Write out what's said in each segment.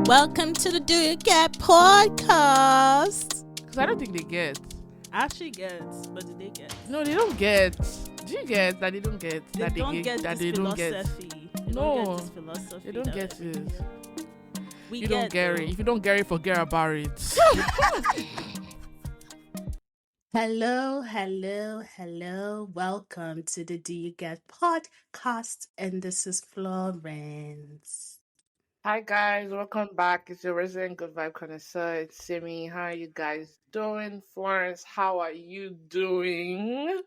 Welcome to the Do You Get podcast. Because I don't think they get. Actually get, but do they get? No, they don't get. Do you get that they don't get? They that don't they get that this they don't get. philosophy. They No, don't get this philosophy. They don't that get it. We You get don't get though. it. If you don't get it, forget about it. Hello. Welcome to the Do You Get podcast, and this is Florence. Hi guys, welcome back. It's your resident good vibe connoisseur. It's Simi. How are you guys doing? Florence, how are you doing?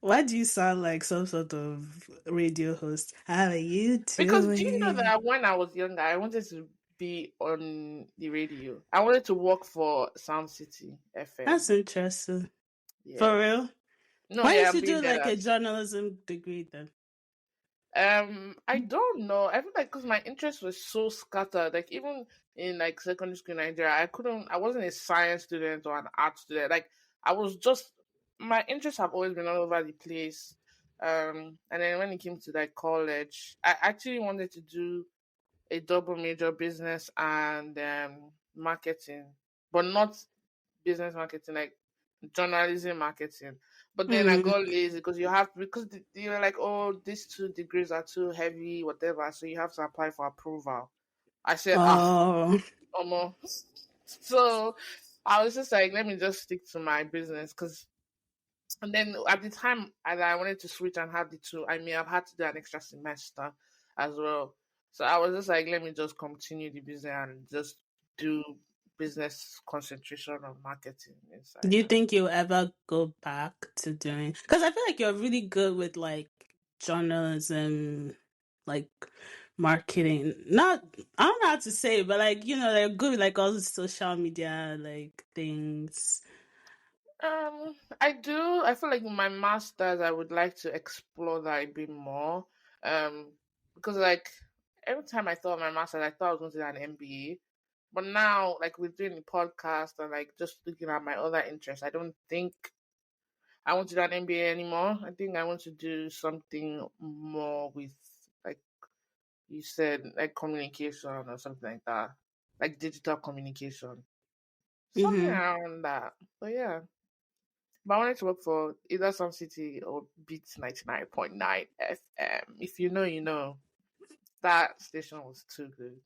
Why do you sound like some sort of radio host? How are you doing? Because do you know that when I was younger, I wanted to be on the radio. I wanted to work for Sound City FM. That's interesting. Yes. For real? No, Why yeah, did you I'm do being like a dead journalism degree then? I don't know. I feel like because my interests were so scattered, like even in like secondary school in Nigeria, I wasn't a science student or an art student. Like I was just, my interests have always been all over the place. And then when it came to like college, I actually wanted to do a double major, business and marketing, but not business marketing, like journalism marketing. But then I got lazy because you were like, oh, these 2 degrees are too heavy, whatever. So you have to apply for approval. I said, almost. So I was just like, let me just stick to my business and then at the time that I wanted to switch and have the two, I may have had to do an extra semester as well. So I was just like, let me just continue the business and just do business concentration on marketing inside. Do you think you'll ever go back to doing? Because I feel like you're really good with like journalism, like marketing. Not, I don't know how to say it, but like, they're good with like all the social media like things. I do. I feel like in my masters, I would like to explore that a bit more. Because like every time I thought of my masters, I thought I was going to do an MBA. But now, like with doing the podcast and like just looking at my other interests, I don't think I want to do an MBA anymore. I think I want to do something more with, like you said, like communication or something like that, like digital communication, something around that. But yeah. But I wanted to work for either Sun City or Beats 99.9 FM. If you know, you know. That station was too good.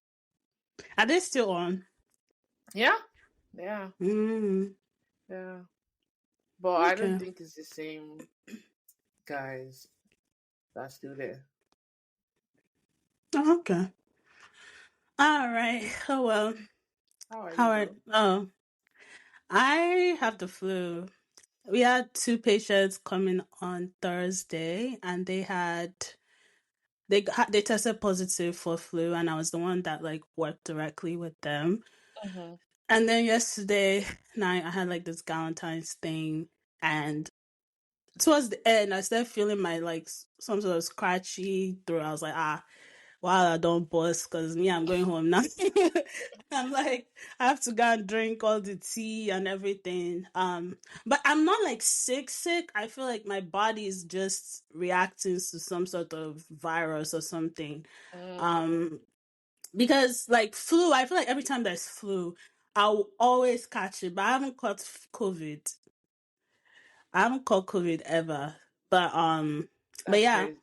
Are they still on? Yeah. Yeah. Yeah. But I don't think it's the same guys that's still there. Oh, okay. All right. Oh, well. How are you? Oh, I have the flu. We had 2 patients coming on Thursday, and they tested positive for flu, and I was the one that like worked directly with them. And then yesterday night, I had like this Valentine's thing, and towards the end, I started feeling my like some sort of scratchy throat. I was like, wow, I don't bust because me, I'm going home now. I'm like, I have to go and drink all the tea and everything. But I'm not like sick. I feel like my body is just reacting to some sort of virus or something. Because like flu, I feel like every time there's flu, I'll always catch it. But I haven't caught COVID. I haven't caught COVID ever. But That's yeah. crazy.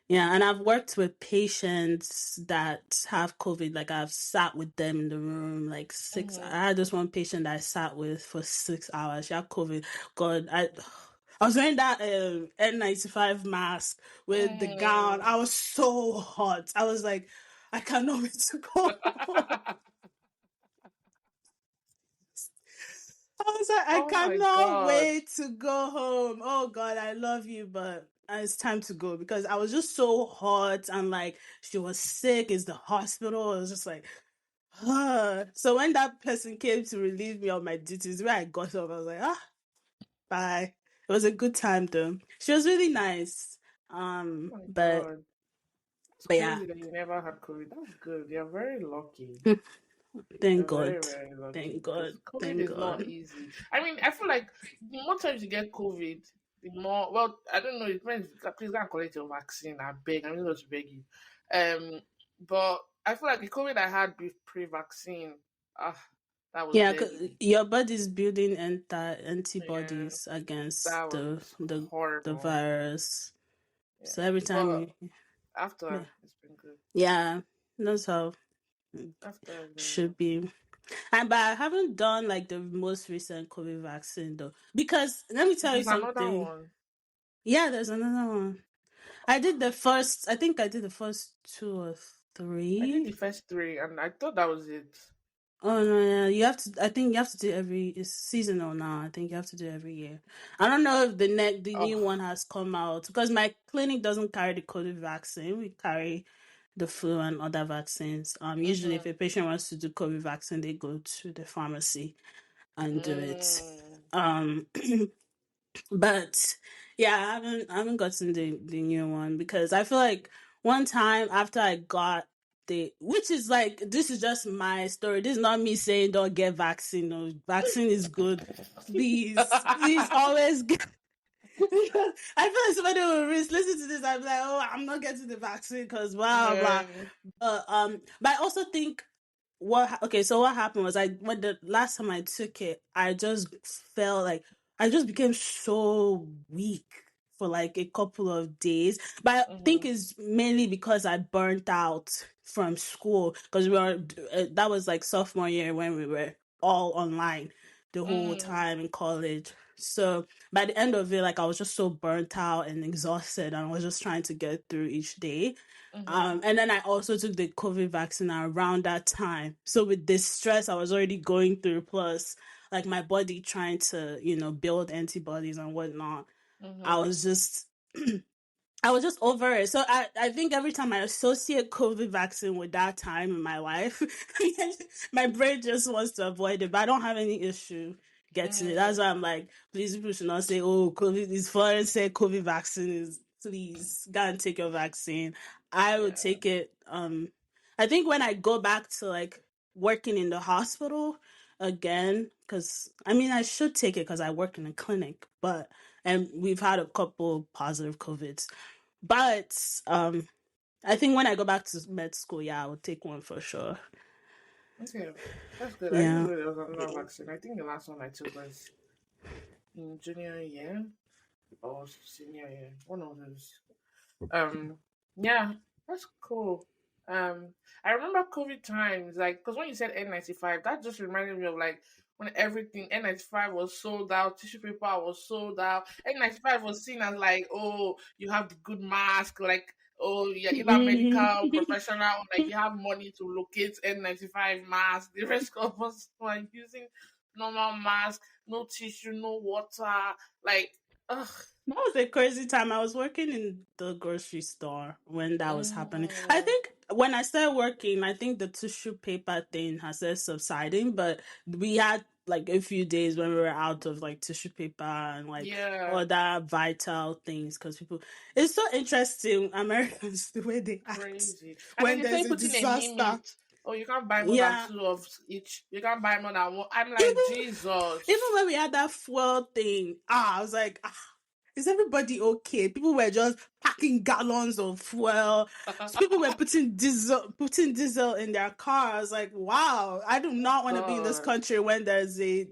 Yeah, and I've worked with patients that have COVID. Like I've sat with them in the room, like 6. I had this one patient that I sat with for 6 hours. She had COVID. God, I was wearing that N95 mask with the gown. I was so hot. I was like, I cannot wait to go home. I was like, I cannot wait to go home. Oh God, I love you, but it's time to go because I was just so hot and like she was sick. It's the hospital. I was just like, So when that person came to relieve me of my duties, where I got up, I was like, bye. It was a good time though. She was really nice. But it's crazy yeah. that you never had COVID. That's good. You're very lucky. Thank God. Very, very lucky. Thank God. COVID is not easy. I mean, I feel like the more times you get COVID, the more, well, I don't know, it depends. Please go and collect your vaccine. I beg. I'm just going to beg you. But I feel like the COVID I had pre-vaccine, ah, that was Yeah, deadly. your body's building Yeah, antibodies against that was the horrible. virus. Yeah, So every time but you, after yeah, it's been good. yeah, that's how it After it's been should good. be. And but I haven't done like the most recent COVID vaccine though, because let me tell you There's another something. one. Yeah, there's another one. I did the first. I think I did the first two or I did the three. first three, and I thought that was it. Oh no, yeah, you have to. I think you have to do every. It's seasonal now. I think you have to do every year. I don't know if the Oh, new one has come out because my clinic doesn't carry the COVID vaccine. We carry the flu and other vaccines. Usually if mm-hmm. a patient wants to do COVID vaccine, they go to the pharmacy and do it. Mm. Um, but yeah, I haven't gotten the new one because I feel like one time after I got the, which is like, this is just my story. This is not me saying don't get vaccine. No, vaccine is good. Please always get. I feel like somebody will listen to this. I'm like, oh, I'm not getting the vaccine because blah blah. Yeah. But I also think okay, so what happened was when the last time I took it, I just felt like I just became so weak for like a couple of days. But I think Mm-hmm. it's mainly because I burnt out from school because that was like sophomore year when we were all online the whole Mm. time in college. So by the end of it, like I was just so burnt out and exhausted, and I was just trying to get through each day. Mm-hmm. And then I also took the COVID vaccine around that time. So with this stress I was already going through, plus like my body trying to, build antibodies and whatnot, I Mm-hmm. was just I was just over it. So I think every time I associate COVID vaccine with that time in my life, my brain just wants to avoid it. But I don't have any issue getting it. That's Mm. why I'm like, please, people should not say, oh, COVID is Florence said COVID vaccine is, please go and take your vaccine. I would Yeah. take it. I think when I go back to like working in the hospital again, because I mean I should take it because I work in a clinic, but and we've had a couple positive COVIDs. But I think when I go back to med school, yeah, I will take one for sure. Okay. That's good. I didn't Yeah. know there was another vaccine. I think the last one I took was in junior year or senior year. One of those. Um, yeah, that's cool. I remember COVID times, like, because when you said N95, that just reminded me of like when everything N95 was sold out, tissue paper was sold out. N95 was seen as like, oh, you have the good mask, like, oh, you're either medical professional, or like you have money to locate N95 mask. The rest of us were using normal mask, no tissue, no water, like, ugh. That was a crazy time. I was working in the grocery store when that was happening. I Mm, think when I started working, I think the tissue paper thing has started subsiding, but we had like a few days when we were out of like tissue paper and like yeah. other vital things because people. It's so interesting, Americans, the way they act Crazy. And then when they say there's a put in a disaster. limit. Oh, you can't buy more than Yeah, two of each. You can't buy more than one. I'm like, even even Jesus. when we had that fuel thing, I was like, is everybody okay? People were just packing gallons of fuel. So people were putting diesel in their cars. Like, wow, I do not want to be in this God. country when there's a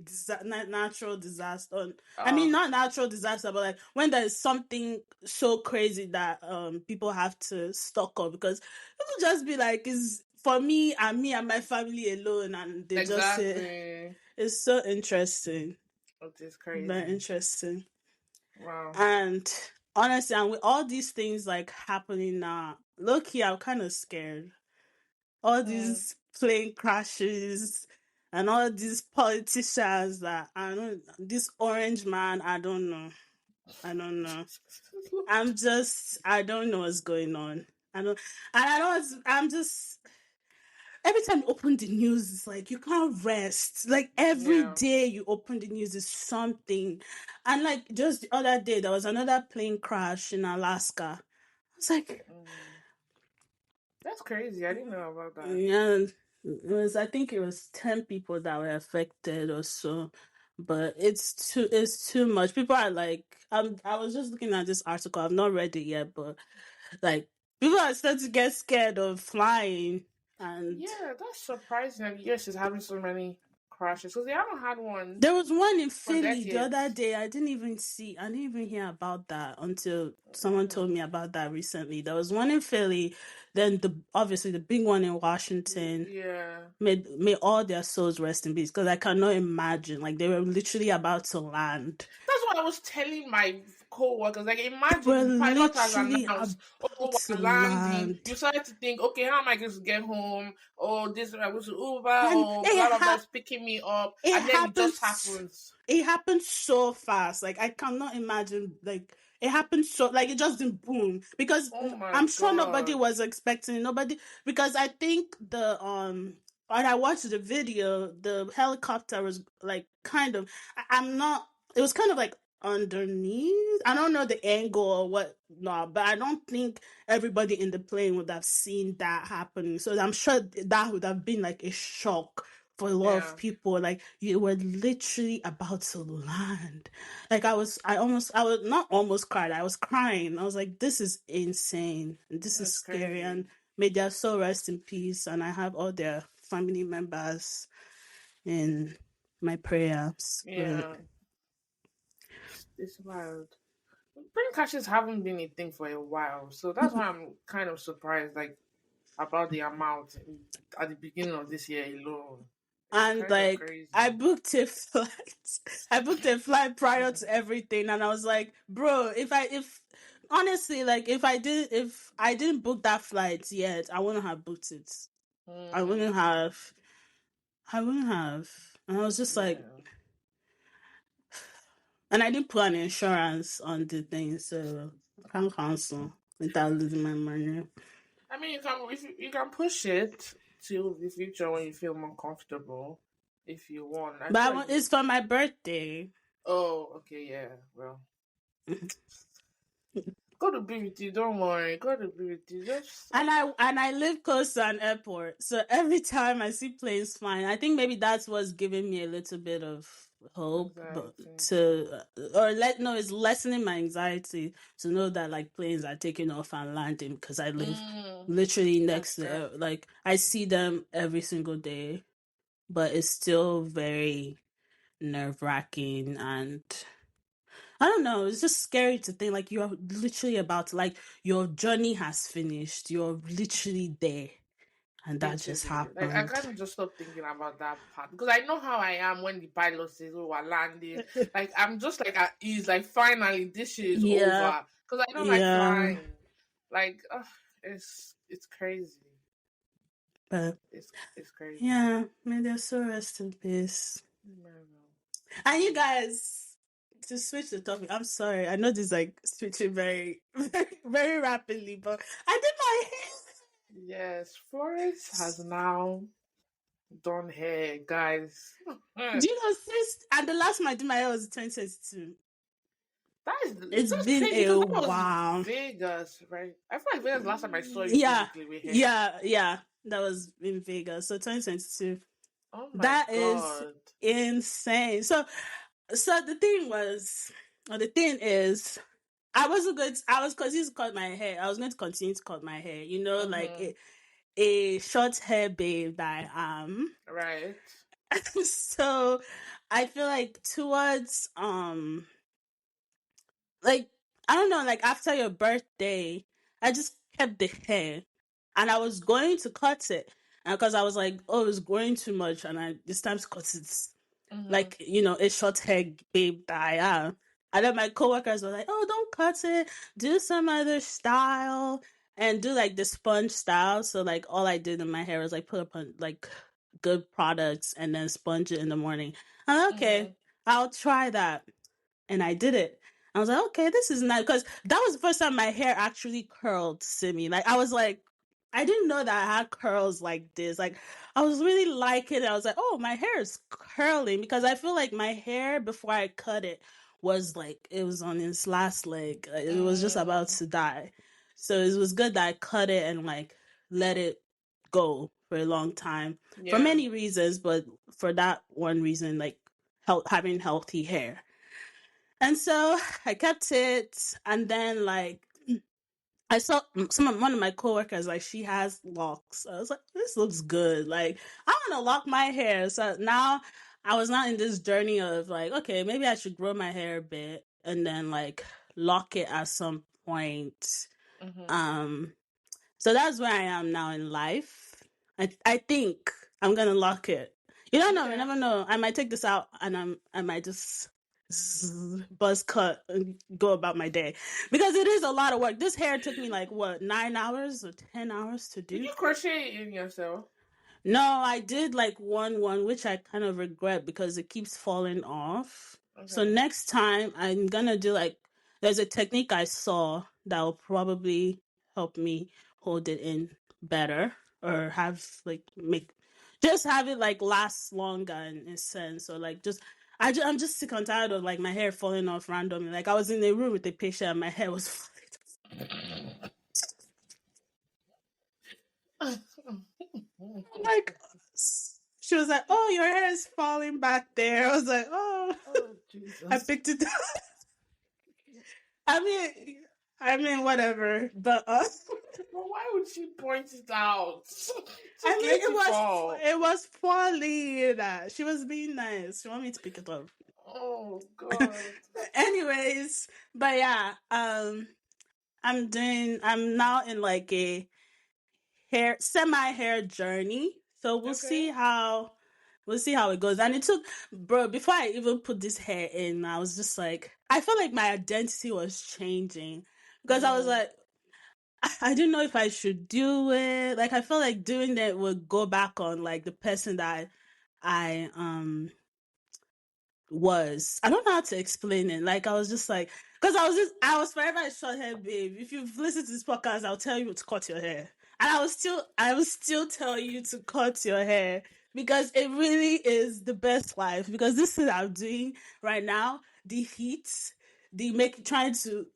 natural disaster. I mean, Ah, not natural disaster, but like when there's something so crazy that people have to stock up because people just be like, is for me and my family alone, and they just say exactly. it's so interesting, It is very crazy. interesting. Wow. And honestly, and with all these things like happening now, low key, I'm kind of scared. All Mm. these plane crashes and all these politicians that I don't, this orange man, I don't know. I don't know. I don't know what's going on. I don't, and I don't, I'm just, every time you open the news, it's like you can't rest. Like every Yeah. day you open the news is something. And like just the other day, there was another plane crash in Alaska. I was like, Mm. That's crazy. I didn't know about that. yeah, I think it was 10 people that were affected or so. But it's too much. People are like, I was just looking at this article. I've not read it yet, but like people are starting to get scared of flying. And Yeah, that's surprising. And yes, she's having so many crashes because they haven't had one there was one in for Philly the other decades. day. I didn't even hear about that until someone told me about that recently. There was one in Philly, then obviously the big one in Washington. Yeah, May all their souls rest in peace. Because I cannot imagine, like they were literally about to land. that's what I was telling my co-workers. Like, They were imagine the pilot has literally announced, about "Oh, to we're landing." land, You started to think, "Okay, how am I going to get home?" Oh, this I was Uber. and Oh, blah blah blah is picking me up, it and then it just happens. happens. It happened so fast. Like I cannot imagine. Like it happened so. Like it just didn't boom because Oh my I'm sure nobody god! was expecting nobody because I think when I watched the video, the helicopter was like kind of. I'm not. It was kind of like underneath. I don't know the angle or what. No, but I don't think everybody in the plane would have seen that happening. So I'm sure that would have been like a shock for a lot of Yeah, people. Like you were literally about to land. Like I was not almost cried. I was crying. I was like, this is insane. This is that's scary. crazy. And may their soul rest in peace. And I have all their family members in my prayers. But Yeah, it's wild. Plane crashes haven't been a thing for a while, so that's why I'm kind of surprised. Like about the amount at the beginning of this year alone. It's and kind of like I crazy. booked a flight. I booked a flight prior to everything, and I was like, bro, if honestly, like if I didn't book that flight yet, I wouldn't have booked it. I Mm, wouldn't have. I wouldn't have. And I was just like, yeah. and I didn't put an insurance on the thing, so I can't cancel without losing my money. I mean, you can if you can push it till the future when you feel more comfortable, if you want. I But feel like it's you. for my birthday. Oh, okay, yeah. Well, God will be with you. Don't worry. God will be with you. Just And I live close to an airport, so every time I see planes flying, I think maybe that's what's giving me a little bit of hope, but anxiety. to or let no, it's lessening my anxiety to know that like planes are taking off and landing because I live Mm, literally that's next to good. like I see them every single day, but it's still very nerve wracking and I don't know. It's just scary to think like you're literally about to like your journey has finished. You're literally there, and that just Literally, like I happened. can't just stop thinking about that part because I know how I am when the pilot says, "Oh, we're landing." Like I'm just like at ease. Like finally, this shit is Yeah, over because I don't like yeah, flying. Like it's crazy. but It's crazy. yeah, may their soul rest in peace. Amen. And you Amen. guys, to switch the topic, I'm sorry. I know this is like switching very, very, very rapidly, but I did my hair. Yes, Florence has now done hair, guys. Do you know since and the last time I did my hair was 2022. It's That's been crazy a because that was while. Vegas, right? I feel like Vegas last time I saw you Yeah, physically with hair. yeah. That was in Vegas. So 2022. Oh my That is god. insane. So the thing was, or the thing is, I wasn't going to, I was continuing to cut my hair. I was going to continue to cut my hair, like Mm-hmm. a short hair babe that I am. Right. So I feel like towards, like I don't know, like after your birthday, I just kept the hair, and I was going to cut it, because I was like, oh, it's growing too much, and it's time to cut it. Mm-hmm. Like a short hair babe that I am. And then my coworkers were like, oh, don't cut it, do some other style, and do like the sponge style. So like all I did in my hair was like put up on like good products and then sponge it in the morning. I'm like, Mm-hmm. okay, I'll try that, and I did it. I was like, okay, this is nice, because that was the first time my hair actually curled, Simi. Like I was like, I didn't know that I had curls like this. Like I was really liking it. I was like, oh, my hair is curling, because I feel like my hair before I cut it was like it was on its last leg. It was just about Mm. to die. So it was good that I cut it and like let it go for a long time for Yeah. many reasons, but for that one reason, like having healthy hair. And so I kept it, and then like I saw one of my coworkers, like, she has locks. I was like, this looks good. Like, I want to lock my hair. So now I was not in this journey of like, okay, maybe I should grow my hair a bit and then like lock it at some point. Mm-hmm. Um, so that's where I am now in life. I think I'm gonna lock it. You don't know. You Okay. never know. I might take this out and I might just buzz cut and go about my day because it is a lot of work. This hair took me like what 9 hours or 10 hours to Did do. you crochet it in yourself? No, I did like one which I kind of regret because it keeps falling off. So Okay. next time I'm gonna do like there's a technique I saw that will probably help me hold it in better or have like make just have it like last longer in a sense or like just I'm just sick and tired of like my hair falling off randomly. Like I was in a room with a patient and my hair was like she was like, "Oh, your hair is falling back there." I was like, "Oh, Oh I Jesus. picked it up." I mean, whatever. But But why would she point it out? I Just mean, let it fall. it was falling. She was being nice. She wanted me to pick it up. Oh God. Anyways, but yeah, I'm now in like a semi hair journey. So Okay. we'll see how it goes. And it took, bro, before I even put this hair in, I was just like, I felt like my identity was changing because I was Mm, like, I didn't know if I should do it. Like I felt like doing that would go back on like the person that I was. I don't know how to explain it. Like I was just like, because I was forever a short hair babe. If you've listened to this podcast, I'll tell you to cut your hair, and I will still tell you to cut your hair because it really is the best life. Because this thing I'm doing right now, the heat, the make trying to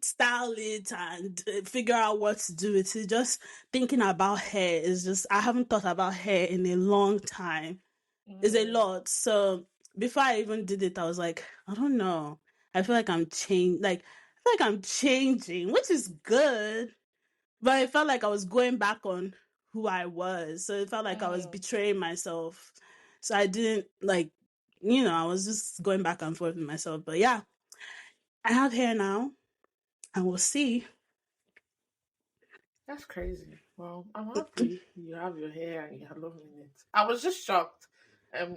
style it and figure out what to do. It's just thinking about hair is just I haven't thought about hair in a long time. It's a mm, lot. So before I even did it, I was like, I don't know. I feel like I feel like I'm changing, which is good. But I felt like I was going back on who I was. So it felt like I was mm. betraying myself. So I didn't I was just going back and forth with myself. But yeah, I have hair now and we'll see. That's crazy. Well, I'm happy you have your hair and you're loving it. I was just shocked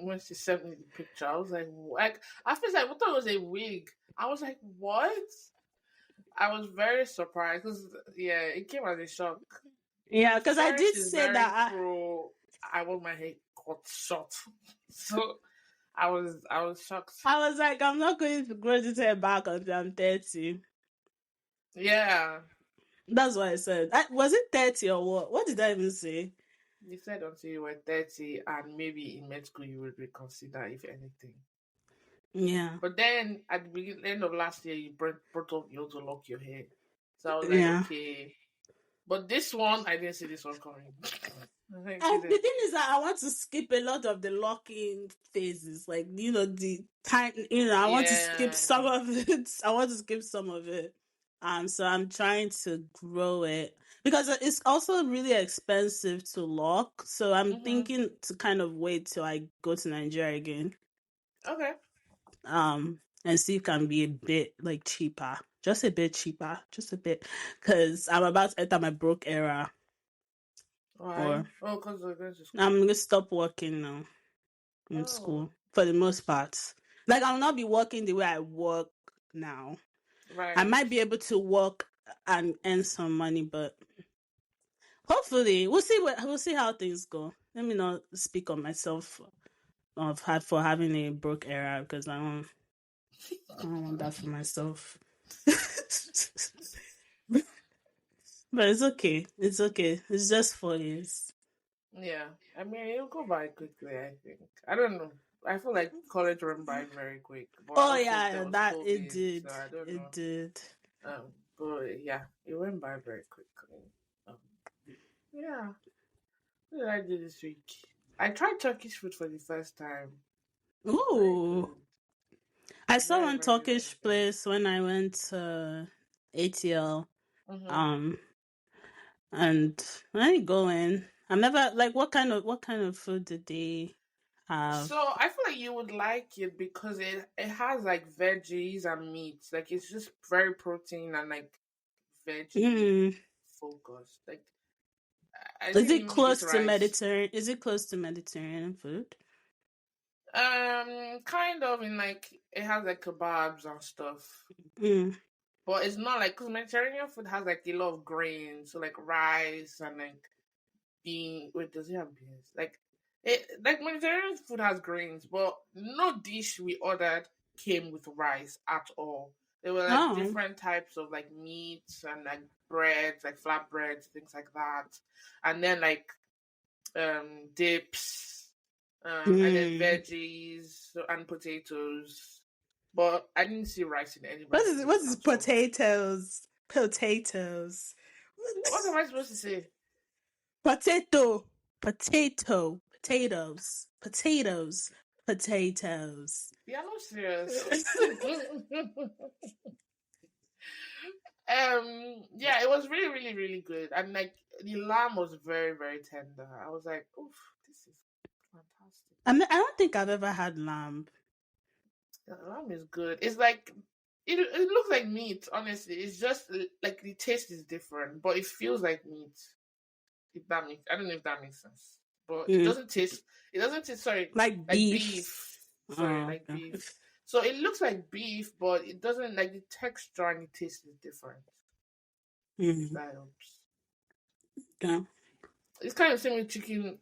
when she sent me the picture. I was like, at first I thought it was a wig. I was like, what? I was very surprised because, yeah, it came as a shock. Yeah, because I Sharon, did she's say very that pro. I want my hair cut short. So I was shocked. I was like, I'm not going to grow this hair back until I'm 30. Yeah. That's what I said. Was it 30 or what? What did I even say? You said until you were 30 and maybe in med school you would reconsider if anything. Yeah. But then at the end of last year, you brought up you want to lock your hair. So I was like, Yeah. okay. But this one, I didn't see this one coming. I didn't see And the this. thing is that I want to skip a lot of the locking phases. Like, the time, I want to skip Yeah. some of it. I want to skip some of it. So I'm trying to grow it because it's also really expensive to lock. So I'm Mm-hmm. thinking to kind of wait till I go to Nigeria again. Okay. And see if it can be a bit like cheaper, just a bit cheaper, just a bit, because I'm about to enter my broke era, Why? or Oh, because we're going to I'm school. gonna stop working now in Oh, school for the most part. Like I'll not be working the way I work now. I right. might be able to work and earn some money, but hopefully we'll see how things go. Let me not speak on myself for having a broke era because I don't want that for myself. But it's okay. It's okay. It's just 4 years. Yeah. I mean, it'll go by quickly, I think. I don't know. I feel like college went by very quick, but Oh also there yeah, was that it COVID, so did. I don't It know. did. But yeah, it went by very quickly. Um, yeah. What did I do this week? I tried Turkish food for the first time. Very Ooh. good. I saw Very, one very, very Turkish good. place when I went to ATL. Um, and I ain't going. I'm never like what kind of food did they have? So I feel like you would like it because it has like veggies and meats. Like it's just very protein and like veggie Mm. focused. Like I Is didn't it even eat close to rice. Mediterranean? Is it close to Mediterranean food? Kind of in like it has like kebabs and stuff, Mm. but it's not like because Mediterranean food has like a lot of grains, so like rice and like bean. Wait, does it have beans? Like Mediterranean food has grains, but no dish we ordered came with rice at all. There were like Oh. different types of like meats and like breads, like flatbreads, things like that, and then like dips, and then Mm. veggies and potatoes. But I didn't see rice in any What is it? What recipes is at all. potatoes? Potatoes. What am I supposed to say? Potato. Potato. Potatoes. Potatoes. Potatoes. Yeah, I'm not serious. Yeah, it was really, really, really good. And like the lamb was very, very tender. I was like, oof, this is fantastic. I don't think I've ever had lamb. The lamb is good. It's like it looks like meat, honestly. It's just like the taste is different, but it feels like meat. If that makes I don't know if that makes sense. But Mm. it doesn't taste sorry, Like like beef. beef. Sorry, Oh, like okay. beef. So it looks like beef, but it doesn't like the texture and the taste is different. If Mm. that helps. Okay. It's kind of same with chicken.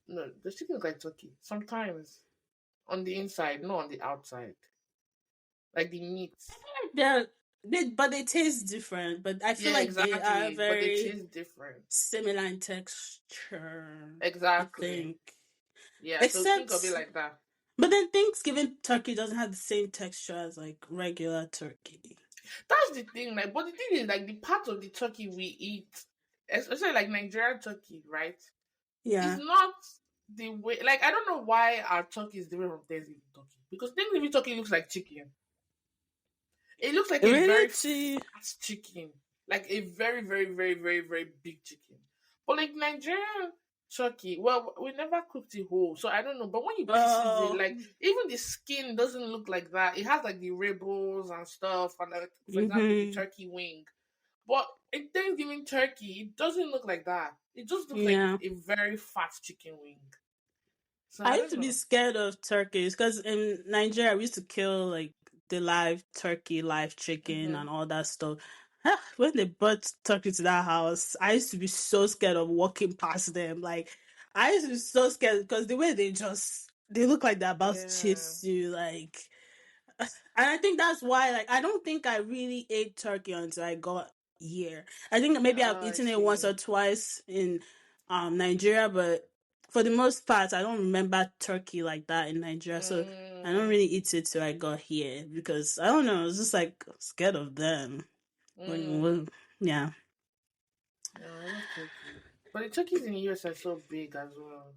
No, the chicken is like turkey. Sometimes on the inside, not on the outside. Like the meat. But they taste different. But I feel Yeah, like they are exactly. But they very taste different. similar in texture. I Exactly. think, Yeah, so think of it except, like that. but then Thanksgiving turkey doesn't have the same texture as like regular turkey. That's the thing, like, but the thing is, like, the part of the turkey we eat, especially like Nigerian turkey, right? It's Yeah, not the way, like, I don't know why our turkey is different from Thanksgiving turkey because Thanksgiving turkey looks like chicken. It looks like a really very too. fat chicken, like a very, very, very, very, very big chicken. But like Nigerian turkey, well, we never cooked it whole, so I don't know. But when you pieces it, Oh, like even the skin doesn't look like that. It has like the ribbles and stuff, and like, for example, the mm-hmm. turkey wing. But in Thanksgiving turkey, it doesn't look like that. It just looks like Yeah. a very fat chicken wing. So I I used don't to be know. scared of turkeys because in Nigeria we used to kill like the live turkey, live chicken, Hmm. and all that stuff. When they brought turkey to that house, I used to be so scared of walking past them. Like I used to be so scared because the way they look like they're about to Yeah. chase you. Like, and I think that's why, like, I don't think I really ate turkey until I got here. I think maybe I've I eaten it once see. or twice in Nigeria, but for the most part, I don't remember turkey like that in Nigeria. So I don't Mm, really eat it till I got here because I don't know, I was just like scared of them. mm. Yeah. Yeah, I love turkey. But the turkeys in the US are so big as well.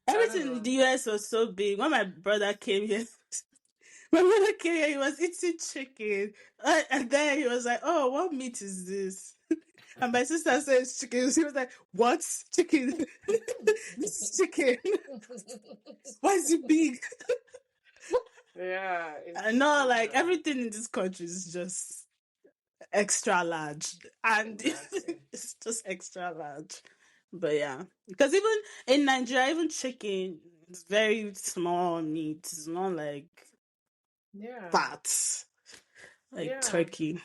I don't Everything in know. the US was so big. When my brother came here, my brother came here, he was eating chicken. And then he was like, "Oh, what meat is this?" And my sister says chicken. She was like, "What? Chicken? This is chicken. Why is it big?" Yeah, I it's know, it's like everything in this country is just extra large, and exactly. it's just extra large. But yeah, because even in Nigeria, even chicken is very small meat. It's not like Yeah, fat like yeah, turkey.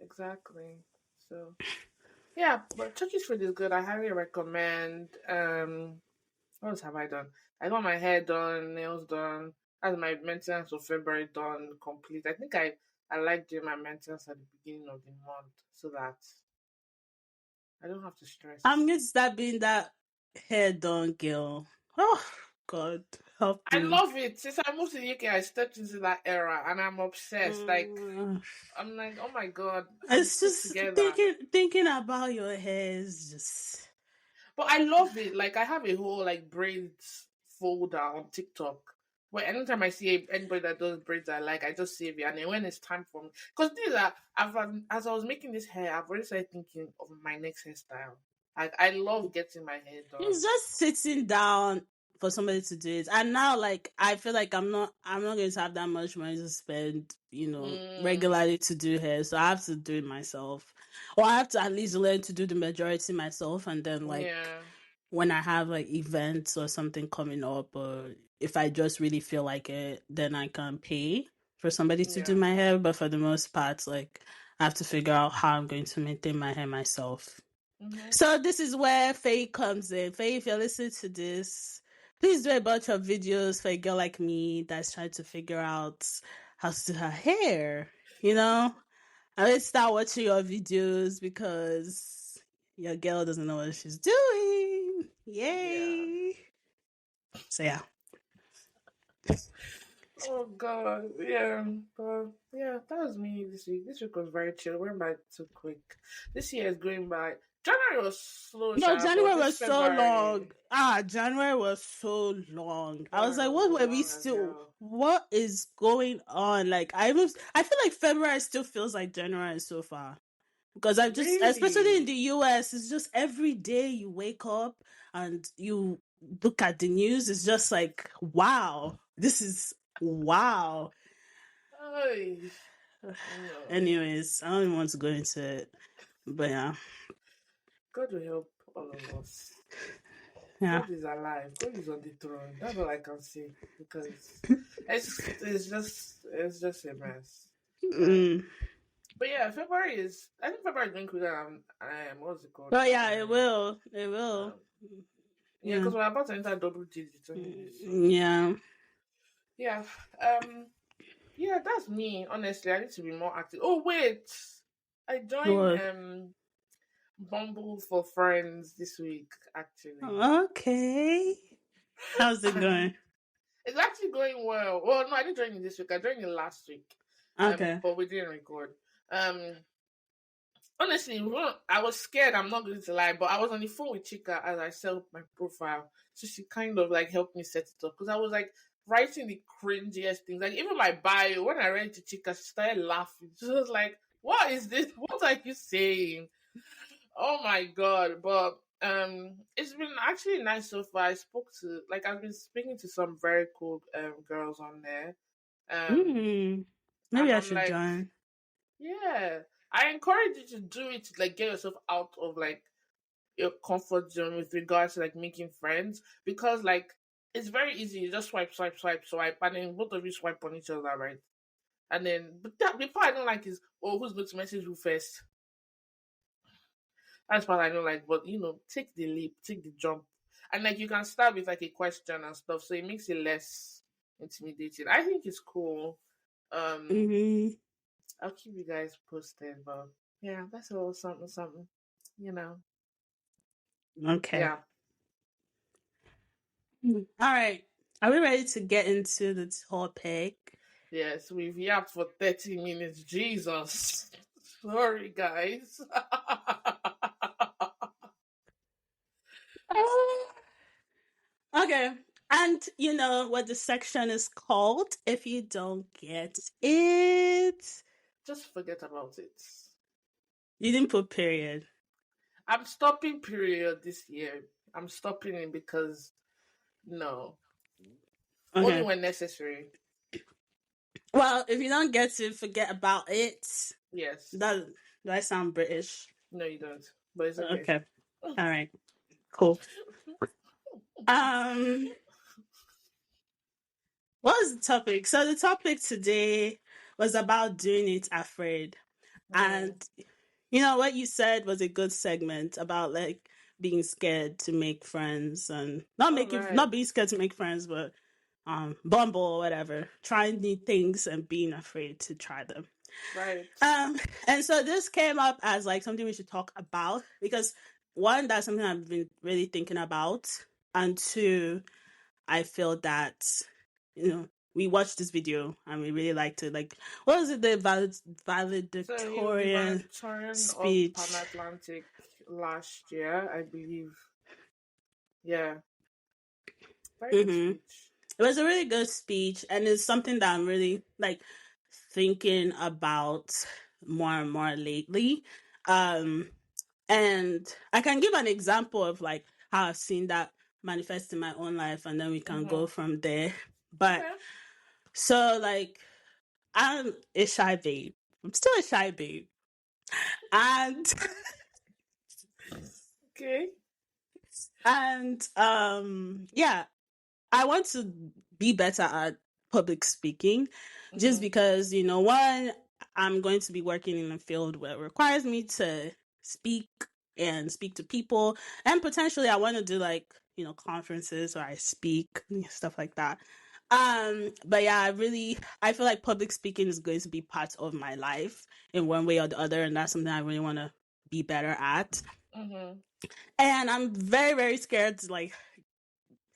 exactly. So yeah, but turkey's food is good. I highly recommend. What else have I done? I got my hair done, nails done. That's my maintenance of February done complete. I think I like doing my maintenance at the beginning of the month so that I don't have to I'm stress. going to start being that hair done girl. Oh God, help I me. love it. Since I moved to the UK, I stepped into that era and I'm obsessed. Like, Mm. I'm like, oh my god, I'm It's put just together. thinking about your hair is just But I love it. Like, I have a whole like braids folder on TikTok. But anytime I see anybody that does braids I like, I just save it. And then when it's time for me, because these are, as I was making this hair, I've already started thinking of my next hairstyle. Like I love getting my hair done. It's just sitting down for somebody to do it. And now, like, I feel like I'm not going to have that much money to spend, Mm, regularly to do hair. So I have to do it myself. Or I have to at least learn to do the majority myself. And then, like, yeah, when I have like events or something coming up, or if I just really feel like it, then I can pay for somebody to do yeah. my hair. But for the most part, like, I have to figure out how I'm going to maintain my hair myself. Mm-hmm. So this is where Faye comes in. Faye, if you're listening to this, please do a bunch of videos for a girl like me that's trying to figure out how to do her hair. You know, I will start watching your videos because your girl doesn't know what she's doing. Yeah. Yay! So yeah. Oh God, yeah, but yeah, that was me this week. This week was very chill. Went by too quick. This year is going by. January was slow, No, sharp, but January this was so long. February, January was so long. I was like, February was what so were we long as still? hell. What is going on? Like, I feel like February still feels like January so far. Because I've just, especially in Really? the US, it's just every day you wake up and you look at the news, it's just like, wow, this is wow. Ay, no. Anyways, I don't even want to go into it. But yeah. God will help all of us. Yeah. God is alive. God is on the throne. That's all I can say because it's just a mess. Um, Mm. but yeah, February is. I think February is going quicker than what's it called? But yeah, it will. It will. Um, yeah, Yeah. because we're about to enter double digits anyways. So Yeah. yeah, um, yeah, that's me. Honestly, I need to be more active. Oh wait, I joined What? Bumble for Friends this week actually, Okay. How's it and going? it's actually going well. Well, no, I didn't join it this week. I joined it last week. Okay. But we didn't record. Honestly, I was scared. I'm not going to lie, but I was on the phone with Chika as I set up my profile, so she kind of like helped me set it up because I was like writing the cringiest things. Like even my bio, when I read it to Chika, she started laughing. She was like, "What is this? What are you saying?" Oh my god! But it's been actually nice so far. I've been speaking to some very cool girls on there. Um, Hmm. Maybe and I I'm should like, join. yeah, I encourage you to do it to like get yourself out of like your comfort zone with regards to like making friends because like it's very easy. You just swipe, swipe, swipe, swipe, and then both of you swipe on each other, right? And then, but the part I don't like is, oh, who's going to message who first? That's what I don't like. But take the leap, take the jump, and like you can start with like a question and stuff, so it makes it less intimidating. I think it's cool. Um, Hmm. I'll keep you guys posted, but yeah, that's a little something, something, you know. Okay. Yeah. All right. Are we ready to get into the topic? Yes, we've yapped for 30 minutes. Jesus. Sorry, guys. Okay. And you know what the section is called if you don't get it. Just forget about it. You didn't put period. I'm stopping period this year. I'm stopping it because no, only Okay. when necessary. Well, if you don't get it, forget about it. Yes. That do I sound British? No, you don't. But it's okay. Okay. All right. Cool. Um, what was the topic? So the topic today was about doing it afraid. Hmm. And you know what you said was a good segment about like being scared to make friends and All right. not being scared to make friends, but Bumble or whatever, trying new things and being afraid to try them. Right. Um, and so this came up as like something we should talk about because one, that's something I've been really thinking about, and two, I feel that we watched this video and we really liked it. Like, what was it? The So he was the valedictorian valedictorian of Pan speech. Atlantic last year, I believe. Yeah. Very good Mm-hmm. speech. It was a really good speech, and it's something that I'm really like thinking about more and more lately. Um, and I can give an example of like how I've seen that manifest in my own life, and then we can go from there. But Okay. so like I'm a shy babe. I'm still a shy babe. And Okay. yeah, I want to be better at public speaking just because, one, I'm going to be working in a field where it requires me to speak and speak to people. And potentially I want to do like, conferences where I speak and stuff like that. But yeah, I feel like public speaking is going to be part of my life in one way or the other. And that's something I really want to be better at. And I'm very, very scared to like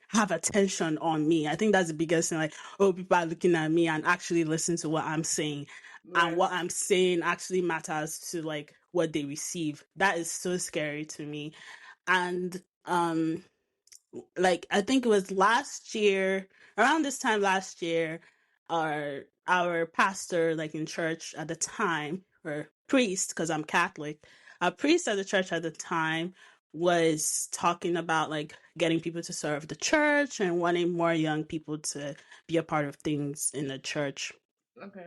have attention on me. I think that's the biggest thing. Like, oh, people are looking at me and actually listen to what I'm saying. And Right. what I'm saying actually matters to like what they receive. That is so scary to me. And like I think it was last year, around this time last year, our pastor, like in church at the time, or priest, because I'm Catholic, a priest at the church at the time was talking about like getting people to serve the church and wanting more young people to be a part of things in the church. Okay.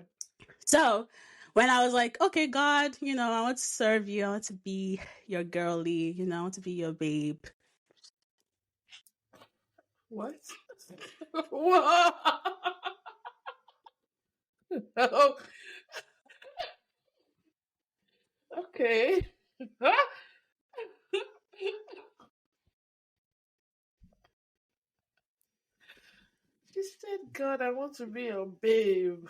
So when I was like, okay, God, I want to serve you, I want to be your girly, I want to be your babe. What? Whoa. Oh, okay. She said, God, I want to be your babe.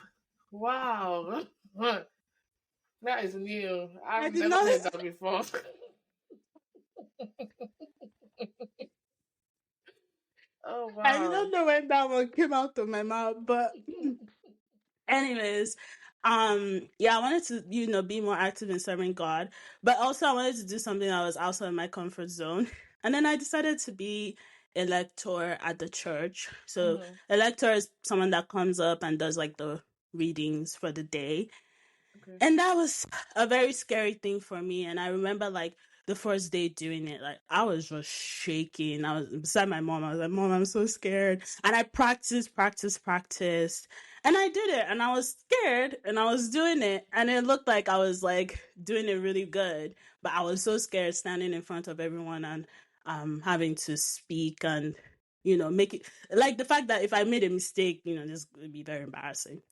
Wow. That is new. I I've did never not heard that before. Oh, I did wow. not know when that one came out of my mouth, but anyways, yeah, I wanted to, be more active in serving God, but also I wanted to do something that was outside my comfort zone. And then I decided to be a lector at the church. So a lector is someone that comes up and does like the readings for the day. Okay. And that was a very scary thing for me. And I remember like the first day doing it, like I was just shaking. I was beside my mom. I was like, Mom, I'm so scared. And I practiced. And I did it. And I was scared and I was doing it. And it looked like I was like doing it really good. But I was so scared standing in front of everyone and having to speak and make it like the fact that if I made a mistake, this would be very embarrassing.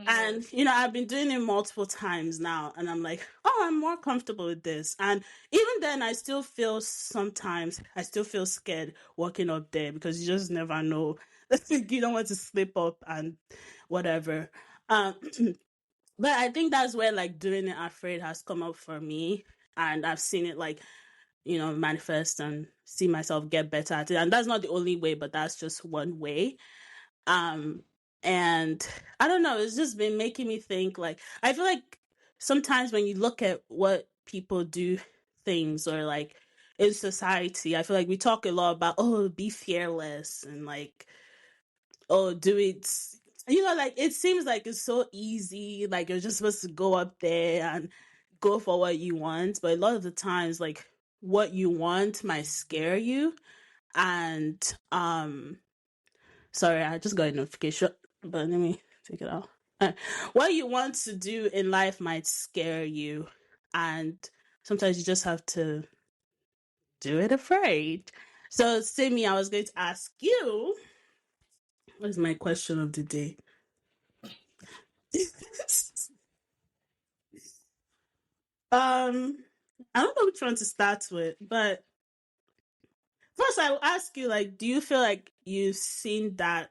And, I've been doing it multiple times now. And I'm like, oh, I'm more comfortable with this. And even then, I still feel scared walking up there because you just never know. You don't want to slip up and whatever. Um, but I think that's where like doing it afraid has come up for me. And I've seen it like, manifest and see myself get better at it. And that's not the only way, but that's just one way. Um, and I don't know, it's just been making me think like, I feel like sometimes when you look at what people do things or like in society, I feel like we talk a lot about, oh, be fearless and like, oh, do it. Like it seems like it's so easy. Like you're just supposed to go up there and go for what you want. But a lot of the times, like what you want might scare you. And sorry, I just got a notification, but let me take it out. What you want to do in life might scare you, and sometimes you just have to do it afraid. So, Simi, I was going to ask you, what is my question of the day? I don't know which one to start with, but first I will ask you, like, do you feel like you've seen that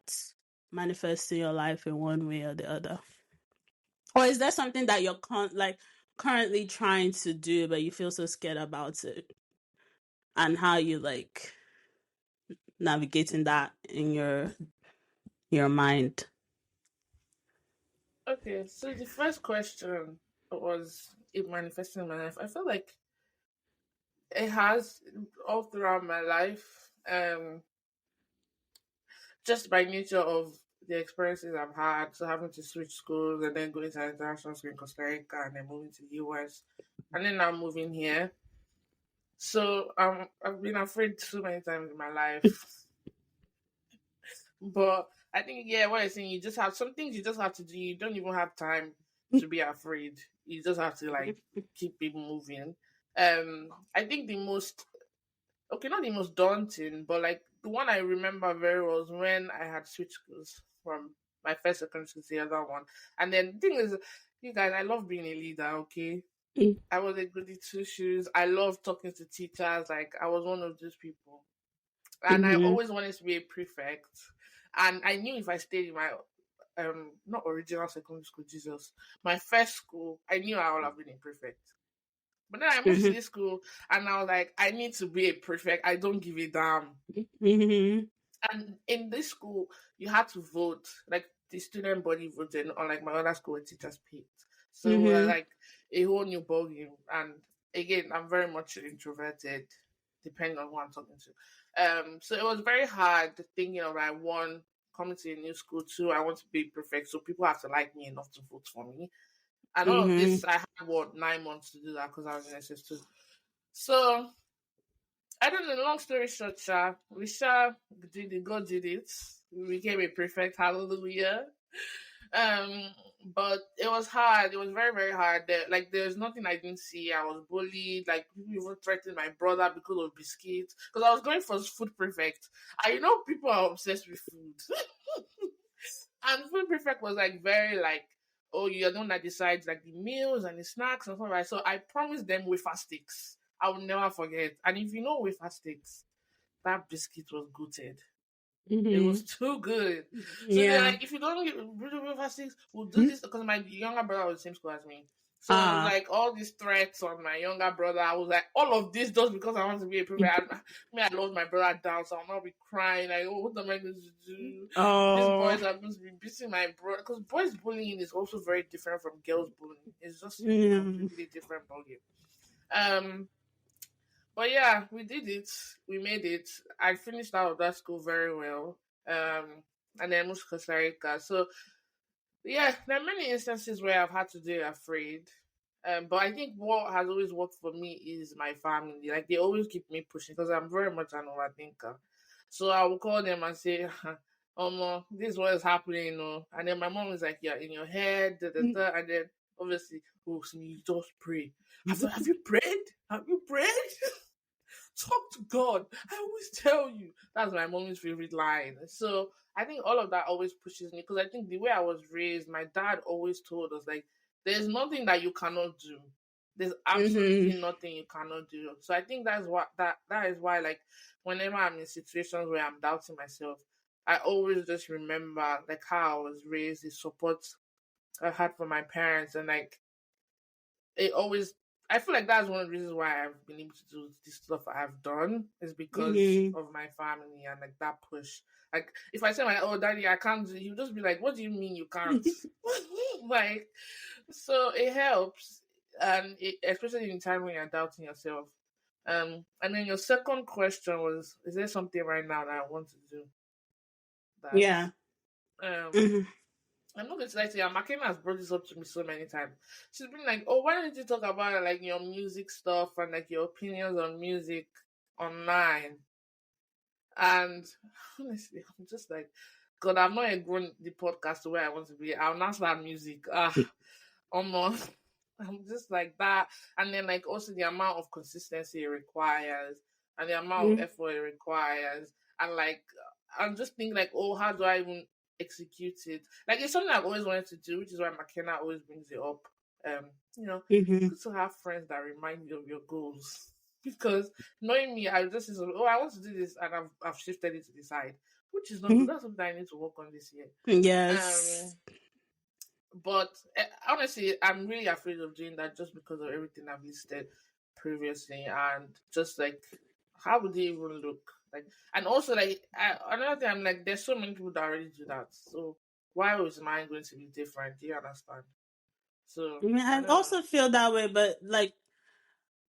manifest in your life in one way or the other? Or is there something that you're currently trying to do, but you feel so scared about it, and how you like navigating that in your mind? Okay, so the first question was it manifesting in my life. I feel like it has all throughout my life. just by nature of the experiences I've had, so having to switch schools and then going to an international school in Costa Rica and then moving to the US and then now moving here. So I've been afraid so many times in my life. But I think yeah, what you're saying, you just have some things you just have to do. You don't even have time to be afraid. You just have to like keep it moving. I think the most okay, not the most daunting, but like the one I remember very well was when I had switched schools from my first secondary school to the other one. And then the thing is, you guys, I love being a leader, okay? I was a goody two shoes. I love talking to teachers. Like I was one of those people. And I Mhm. always wanted to be a prefect. And I knew if I stayed in my not original secondary school, Jesus, my first school, I knew I would have been a prefect. But then I moved to Mhm. this school and I was like, I need to be a prefect. I don't give a damn. Mhm. And in this school, you had to vote. Like the student body voted, unlike my other school where teachers picked. So we're Mhm. like a whole new ballgame. And again, I'm very much introverted, depending on who I'm talking to. So it was very hard thinking of like one coming to a new school, two, I want to be prefect. So people have to like me enough to vote for me. And all of Mhm. this, I had what 9 months to do that because I was in SS2. So I don't know. Long story short, we did it. God did it. We became a prefect. Hallelujah. Um, but it was hard. It was very very hard. Like there's nothing I didn't see. I was bullied. Like people even threatened my brother because of biscuits. Because I was going for food prefect. I people are obsessed with food. And food prefect was like very like, oh, you're the one that decides like the meals and the snacks and stuff like. So I promised them wafer sticks. I will never forget. And if you know wafer sticks, that biscuit was goated. It was Mhm. too good. So they're Yeah. like, if you don't get rid of wafer sticks, we'll do Mhm. this because my younger brother was the same school as me. So it was Ah. like all these threats on my younger brother. I was like, all of this just because I want to be a prefect. I loved my brother down, so I'll not be crying. Like, oh, what am I going to do? These Oh. boys are going to be beating my brother. Because boys bullying is also very different from girls bullying. It's just a Yeah. completely different ballgame. Um, but yeah, we did it. We made it. I finished out of that school very well. And then moved to Costa Rica. So yeah, there are many instances where I've had to do afraid. But I think what has always worked for me is my family. Like they always keep me pushing because I'm very much an overthinker. So I will call them and say, this is what is happening, you know. And then my mom is like, yeah, in your head, da, da, da. And then obviously, oh, so you just pray. Have you prayed? Have you prayed? Talk to God. I always tell you. That's my mommy's favorite line. So I think all of that always pushes me because I think the way I was raised, my dad always told us like there's nothing that you cannot do. There's absolutely Mhm. nothing you cannot do. So I think that is why like whenever I'm in situations where I'm doubting myself, I always just remember like how I was raised, the support I had from my parents, and like it always I feel like that's one of the reasons why I've been able to do this stuff I've done is because Mhm. of my family and like that push. Like if I say my oh daddy I can't do it, he'll just be like, what do you mean you can't? Like so it helps and especially in time when you're doubting yourself. And then your second question was, is there something right now that I want to do that Yeah. um Mhm. I'm not going to lie to you. Makena has brought this up to me so many times. She's been like, "Oh, why don't you talk about like your music stuff and like your opinions on music online?" And honestly, I'm just like, God, I've not yet grown the podcast to where I want to be. I'll now start music. Almost. I'm just like that. And then like also the amount of consistency it requires and the amount of Mhm. effort it requires. And like I'm just thinking like, oh, how do I even execute it? Like it's something I've always wanted to do, which is why McKenna always brings it up. You know, Mhm. good to have friends that remind you of your goals. Because knowing me, I just say, oh, I want to do this, and I've shifted it to the side, which is not good. Mhm. That's something I need to work on this year. Yes. Um, but honestly, I'm really afraid of doing that just because of everything I've listed previously, and just like how would they even look like? And also, like another thing, I'm like, there's so many people that already do that. So why was mine going to be different? Do you understand? I So mean, I I don't know. also feel that way, but like,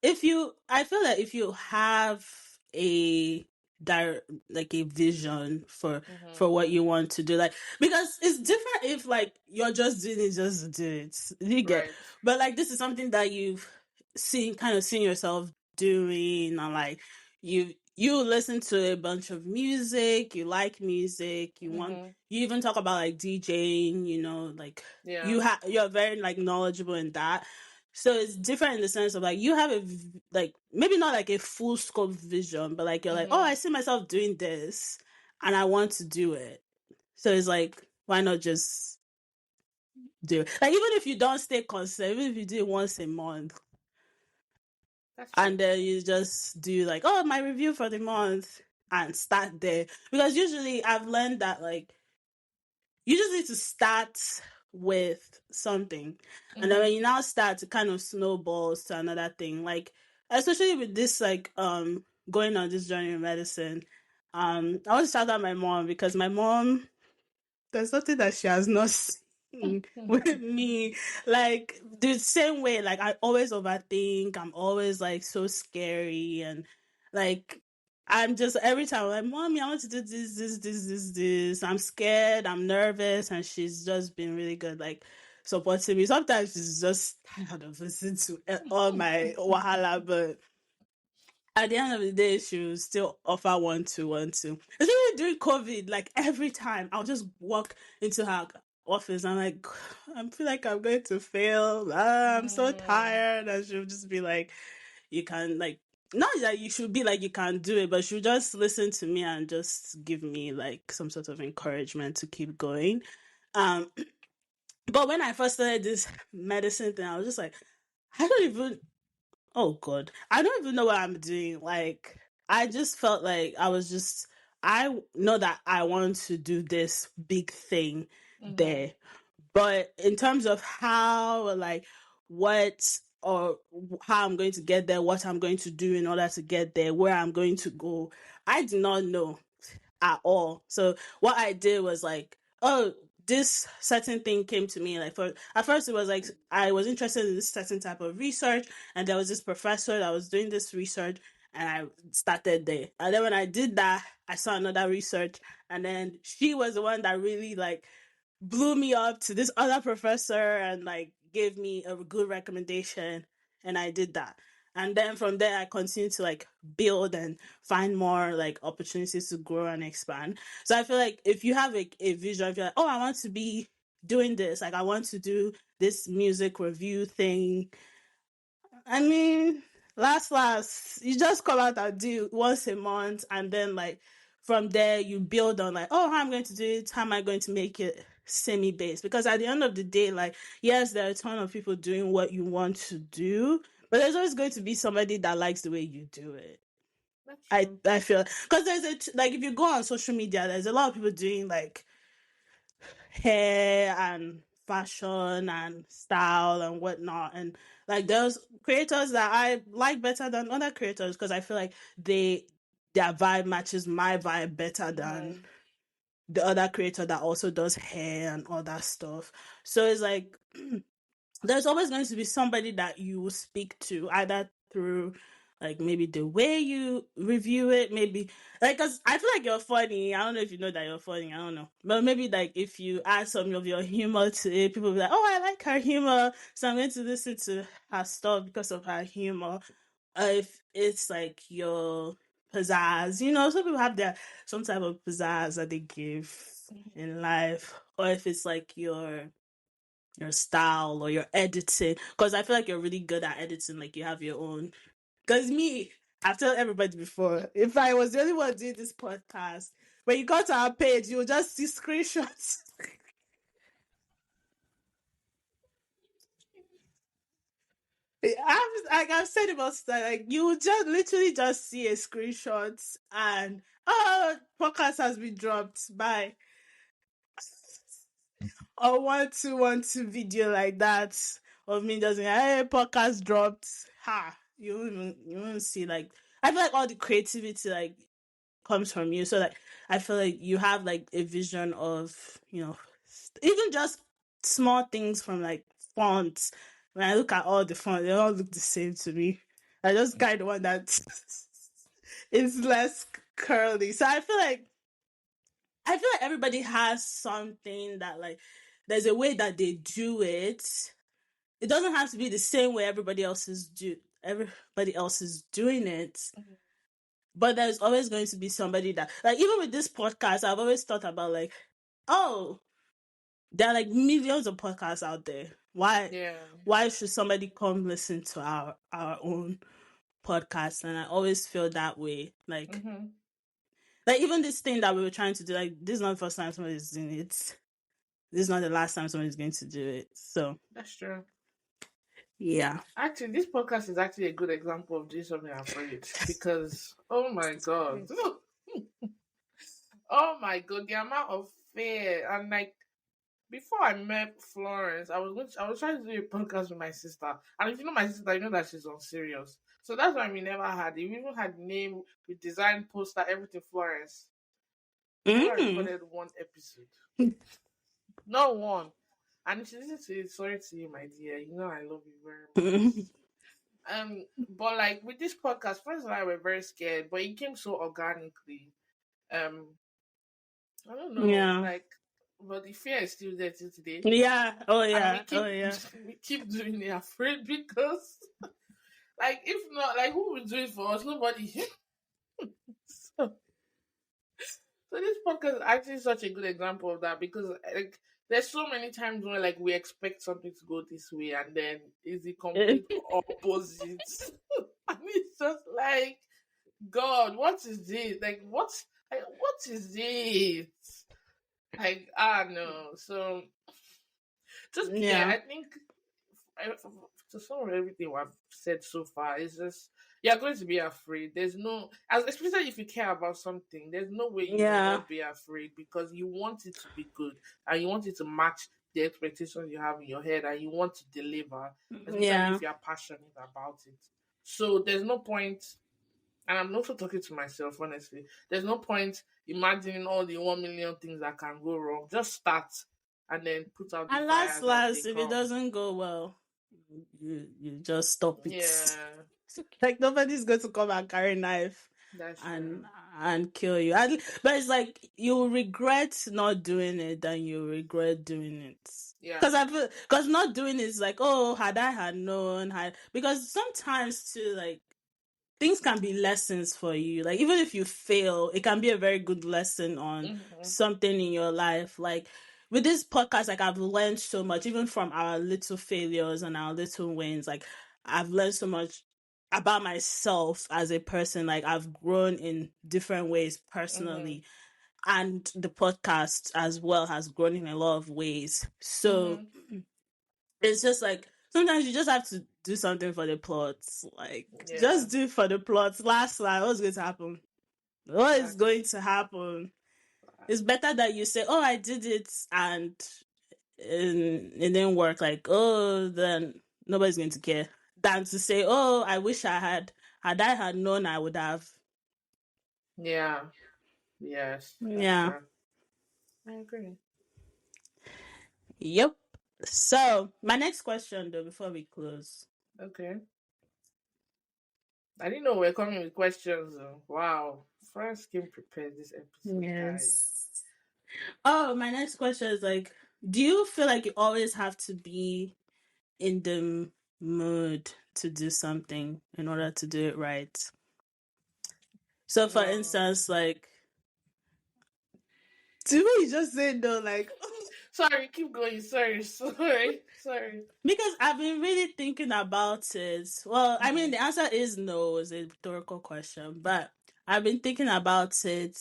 I feel that if you have a like a vision for Mm-hmm. what you want to do, like, because it's different if like you're just doing it just to do it, you get, Right. but like this is something that you've seen yourself doing, and like you listen to a bunch of music, you like music, Mm-hmm. you even talk about like DJing, like Yeah. you're very like knowledgeable in that. So it's different in the sense of like you have like maybe not like a full scope vision, but like you're like, oh, Mm-hmm. I see myself doing this and I want to do it. So it's like, why not just do it? Like even if you don't stay consistent, even if you do it once a month, That's true. and then you just do like, oh, my review for the month, and start there. Because usually I've learned that like you just need to start with something, and then Mm-hmm. when you now start to kind of snowballs to another thing, like especially with this like going on this journey in medicine. I want to shout out my mom, because my mom, there's something that she has not seen with me. Like the same way, like I always overthink. I'm always like so scary, and like I'm just every time I'm like, Mommy, I want to do this. I'm scared. I'm nervous, and she's just been really good, like supporting me. Sometimes she's just tired of listening to all my wahala, but at the end of the day, she will still offer 1 2 1 2. Especially during COVID, like every time I'll just walk into her office. I'm like, I feel like I'm going to fail. I'm so Mm. tired. And she'll just be like, you can like, not that you should be like you can do it, but she'll just listen to me and just give me like some sort of encouragement to keep going. Um, but when I first started this medicine thing, I was just like, I don't even, oh God, I don't even know what I'm doing. Like, I just felt like I know that I want to do this big thing Mm-hmm. there. But in terms of how, like, what or how I'm going to get there, what I'm going to do in order to get there, where I'm going to go, I do not know at all. So what I did was like, oh, this certain thing came to me. Like for at first it was like I was interested in this certain type of research, and there was this professor that was doing this research, and I started there. And then when I did that, I saw another research, and then she was the one that really like blew me up to this other professor and like gave me a good recommendation, and I did that. And then from there I continued to like build and find more like opportunities to grow and expand. So I feel like if you have a vision, if you're like, oh, I want to be doing this, like I want to do this music review thing, I mean, last, you just come out and do once a month, and then like from there you build on like, oh, how I'm going to do it, how am I going to make it semi-based? Because at the end of the day, like, yes, there are a ton of people doing what you want to do, but there's always going to be somebody that likes the way you do it. That's I true. I feel because like if you go on social media, there's a lot of people doing like hair and fashion and style and whatnot, and like there's creators that I like better than other creators because I feel like their vibe matches my vibe better Mm-hmm. than the other creator that also does hair and all that stuff. So it's like there's always going to be somebody that you will speak to, either through like maybe the way you review it, maybe like, because I feel like you're funny. I don't know if you know that you're funny, I don't know, but maybe like if you add some of your humor to it, people will be like, oh, I like her humor, so I'm going to listen to her stuff because of her humor. If it's like your pizzazz, some people have their some type of pizzazz that they give in life, or if it's like your style or your editing, because I feel like you're really good at editing, like you have your own. Because me, I've told everybody before, if I was the only one doing this podcast, when you go to our page you'll just see screenshots. I've said about that, like you will just literally just see a screenshot and, oh, podcast has been dropped by, or 1 2 1 2 video like that of me just saying, hey, podcast dropped. Ha! You won't see, like, I feel like all the creativity like comes from you. So like I feel like you have like a vision of, even just small things from like fonts. When I look at all the fonts, they all look the same to me. I just kind of one that is less. curly. So I feel like everybody has something that like there's a way that they do it. It doesn't have to be the same way everybody else is doing it. But there's always going to be somebody that like even with this podcast, I've always thought about like, oh, there are like millions of podcasts out there. Yeah. Why should somebody come listen to our own podcast? And I always feel that way. Like even this thing that we were trying to do, like this is not the first time somebody's doing it. This is not the last time somebody's going to do it. So That's true. yeah. Actually, this podcast is actually a good example of doing something afraid because, oh my god, oh my god, the amount of fear and like before I met Florence, I was trying to do a podcast with my sister, and if you know my sister, you know that she's on serious. So that's why we never had it. We even had name, we designed poster, everything. Florence. We never recorded one episode, not one. And she listens to it. Sorry to you, my dear. You know I love you very much. But like with this podcast, friends and I were very scared, but it came so organically. Um, I don't know, Yeah. like, but the fear is still there till today. Yeah. Oh And yeah. Oh yeah. we keep doing it afraid because, like, if not, like, who will do it for us? Nobody. so, so this podcast is actually such a good example of that because, like, there's so many times when like we expect something to go this way and then it's the complete opposite. And it's just like, God, what is this? Like, what is it? Like, no. So, just yeah, Yeah. I think to sum up everything I've said so far, is just you're going to be afraid. There's no, especially if you care about something, there's no way you will Yeah. not be afraid because you want it to be good and you want it to match the expectations you have in your head and you want to deliver, especially Yeah. if you're passionate about it. So there's no point, and I'm also talking to myself, honestly. There's no point imagining all the 1 million things that can go wrong. Just start and then put out the And fires as they last, if it come. doesn't go well, you just stop it. Yeah, Like nobody's going to come and carry a knife that's and true. kill you. But it's like you regret not doing it than you regret doing it. Yeah. Because not doing it is like, oh, had I had known, because sometimes too, like things can be lessons for you. Like even if you fail, it can be a very good lesson on something in your life. Like with this podcast, like I've learned so much, even from our little failures and our little wins. Like I've learned so much about myself as a person. Like I've grown in different ways personally. And the podcast as well has grown in a lot of ways. So it's just like sometimes you just have to do something for the plots. Like Yeah. just do it for the plots. Last line, what's going to happen? What is going to happen? It's better that you say, "Oh, I did it," and it didn't work. Like, oh, then nobody's going to care. Than to say, "Oh, I wish I had. Had I had known, I would have." Yeah. Yes, that's Yeah. true. I agree. Yep. So my next question, though, before we close. Okay. I didn't know we are coming with questions. Though. Wow. First came prepared this episode, guys. Yes. Oh, my next question is like, do you feel like you always have to be in the mood to do something in order to do it right? So, for No. instance, like, to me, you just say no, like, Sorry, keep going. Sorry. because I've been really thinking about it. Well, I mean, the answer is no, it's a rhetorical question, but I've been thinking about it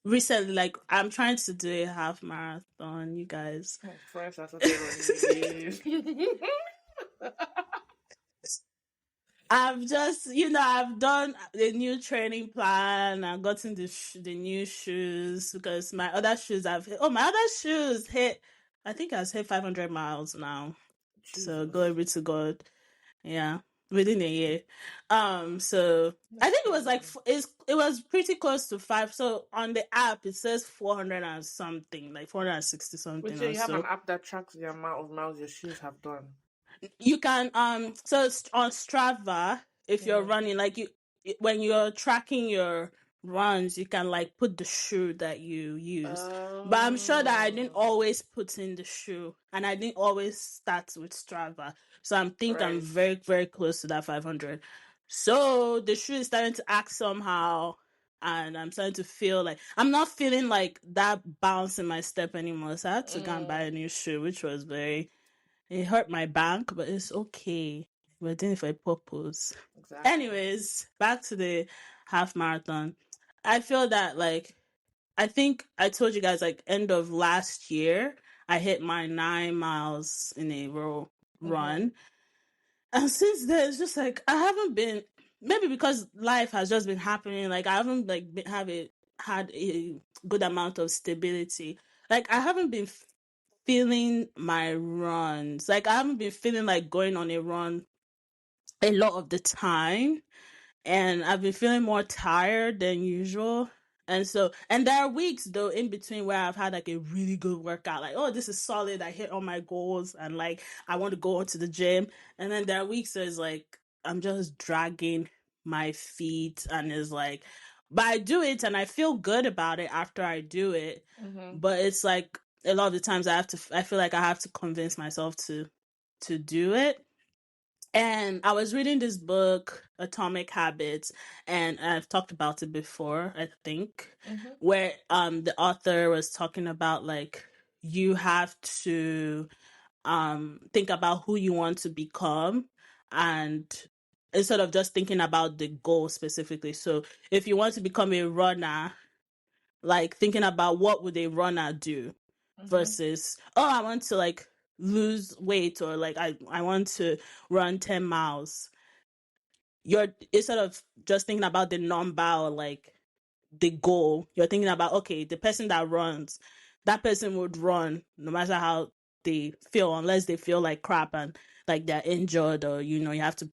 recently. Like, I'm trying to do a half marathon, you guys. First, I started running again. I've just, I've done the new training plan. I've gotten the new shoes because my other shoes hit. I think I've hit 500 miles now. Jesus. So glory to God. Yeah, within a year. So I think it was like it was pretty close to 5. So on the app it says 400 and something, like 460 something. Which you have an app that tracks the amount of miles your shoes have done. You can so it's on Strava if you're running, like when you're tracking your runs, you can like put the shoe that you use. But I'm sure that I didn't Oh, always put in the shoe, and I didn't always start with Strava. So I think I'm right. very, very close to that 500. So the shoe is starting to act somehow, and I'm starting to feel like I'm not feeling like that bounce in my step anymore. So I had to go and buy a Mm, new shoe, which was very, it hurt my bank, but it's okay. We're doing it for a purpose. exactly. Anyways, back to the half marathon. I feel that like I think I told you guys like end of last year I hit my 9 miles in a row Mm-hmm. run. And since then it's just like I haven't been, maybe because life has just been happening, like I haven't like had a good amount of stability. Like I haven't been feeling my runs. Like I haven't been feeling like going on a run a lot of the time, and I've been feeling more tired than usual. And so, and there are weeks though in between where I've had like a really good workout, like, oh, this is solid. I hit all my goals and like I want to go into the gym. And then there are weeks where it's like I'm just dragging my feet and it's like, but I do it and I feel good about it after I do it. Mm-hmm. But it's like a lot of the times I feel like I have to convince myself to do it. And I was reading this book, Atomic Habits, and I've talked about it before, I think, Mm-hmm. where the author was talking about like you have to think about who you want to become, and instead of just thinking about the goal specifically. So if you want to become a runner, like thinking about what would a runner do Mm-hmm. versus, oh, I want to like lose weight, or like I want to run 10 miles. You're, instead of just thinking about the number or like the goal, you're thinking about, okay, the person that runs, that person would run no matter how they feel, unless they feel like crap and like they're injured, or you have to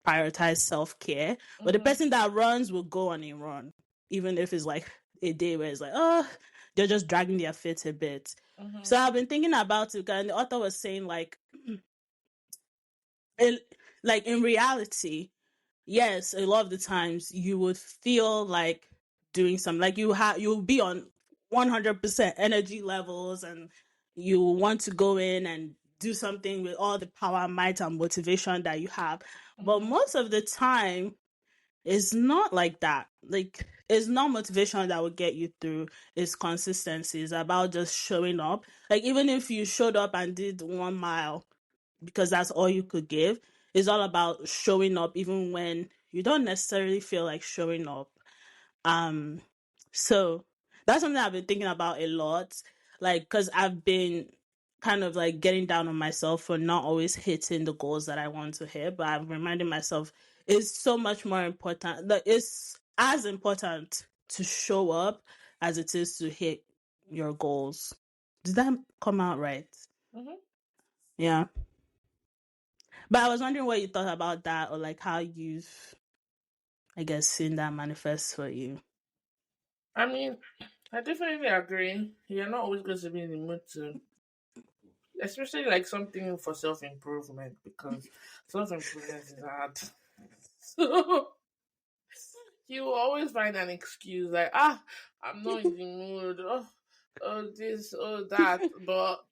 prioritize self-care. But the Mm-hmm. person that runs will go on a run, even if it's like a day where it's like, oh, they're just dragging their feet a bit. So Mm-hmm. I've been thinking about it, and the author was saying it, like in reality, yes, a lot of the times you would feel like doing something, like you'll be on 100% energy levels, and you want to go in and do something with all the power, might, and motivation that you have. But Mm-hmm. most of the time it's not like that. Like it's not motivation that will get you through. It's consistency. It's about just showing up. Like even if you showed up and did 1 mile because that's all you could give, it's all about showing up even when you don't necessarily feel like showing up. Um, so that's something I've been thinking about a lot. Like, because I've been kind of like getting down on myself for not always hitting the goals that I want to hit, but I'm reminding myself it's so much more important. Like, it's as important to show up as it is to hit your goals. Did that come out right? Mm-hmm. Yeah. But I was wondering what you thought about that, or like how you've, I guess, seen that manifest for you. I mean, I definitely agree. You're not always going to be in the mood to, especially like something for self improvement, because self improvement is hard. So you will always find an excuse like, I'm not in the mood. Oh, this, oh, that. But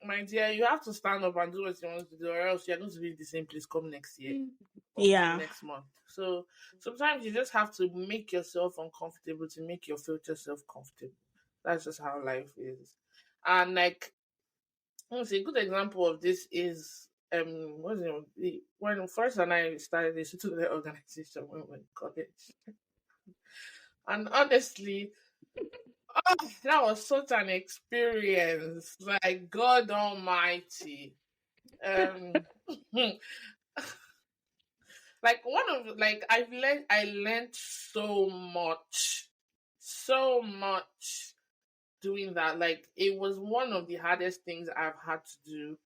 my dear, you have to stand up and do what you want to do, or else you're going to be in the same place come next year or come Yeah. next month. So sometimes you just have to make yourself uncomfortable to make your future self comfortable. That's just how life is. And like, let's see, a good example of this is what's it when first and I started this student organization when we were in college. And honestly, that was such an experience. Like God Almighty. Um like one of like I learned so much doing that. Like it was one of the hardest things I've had to do.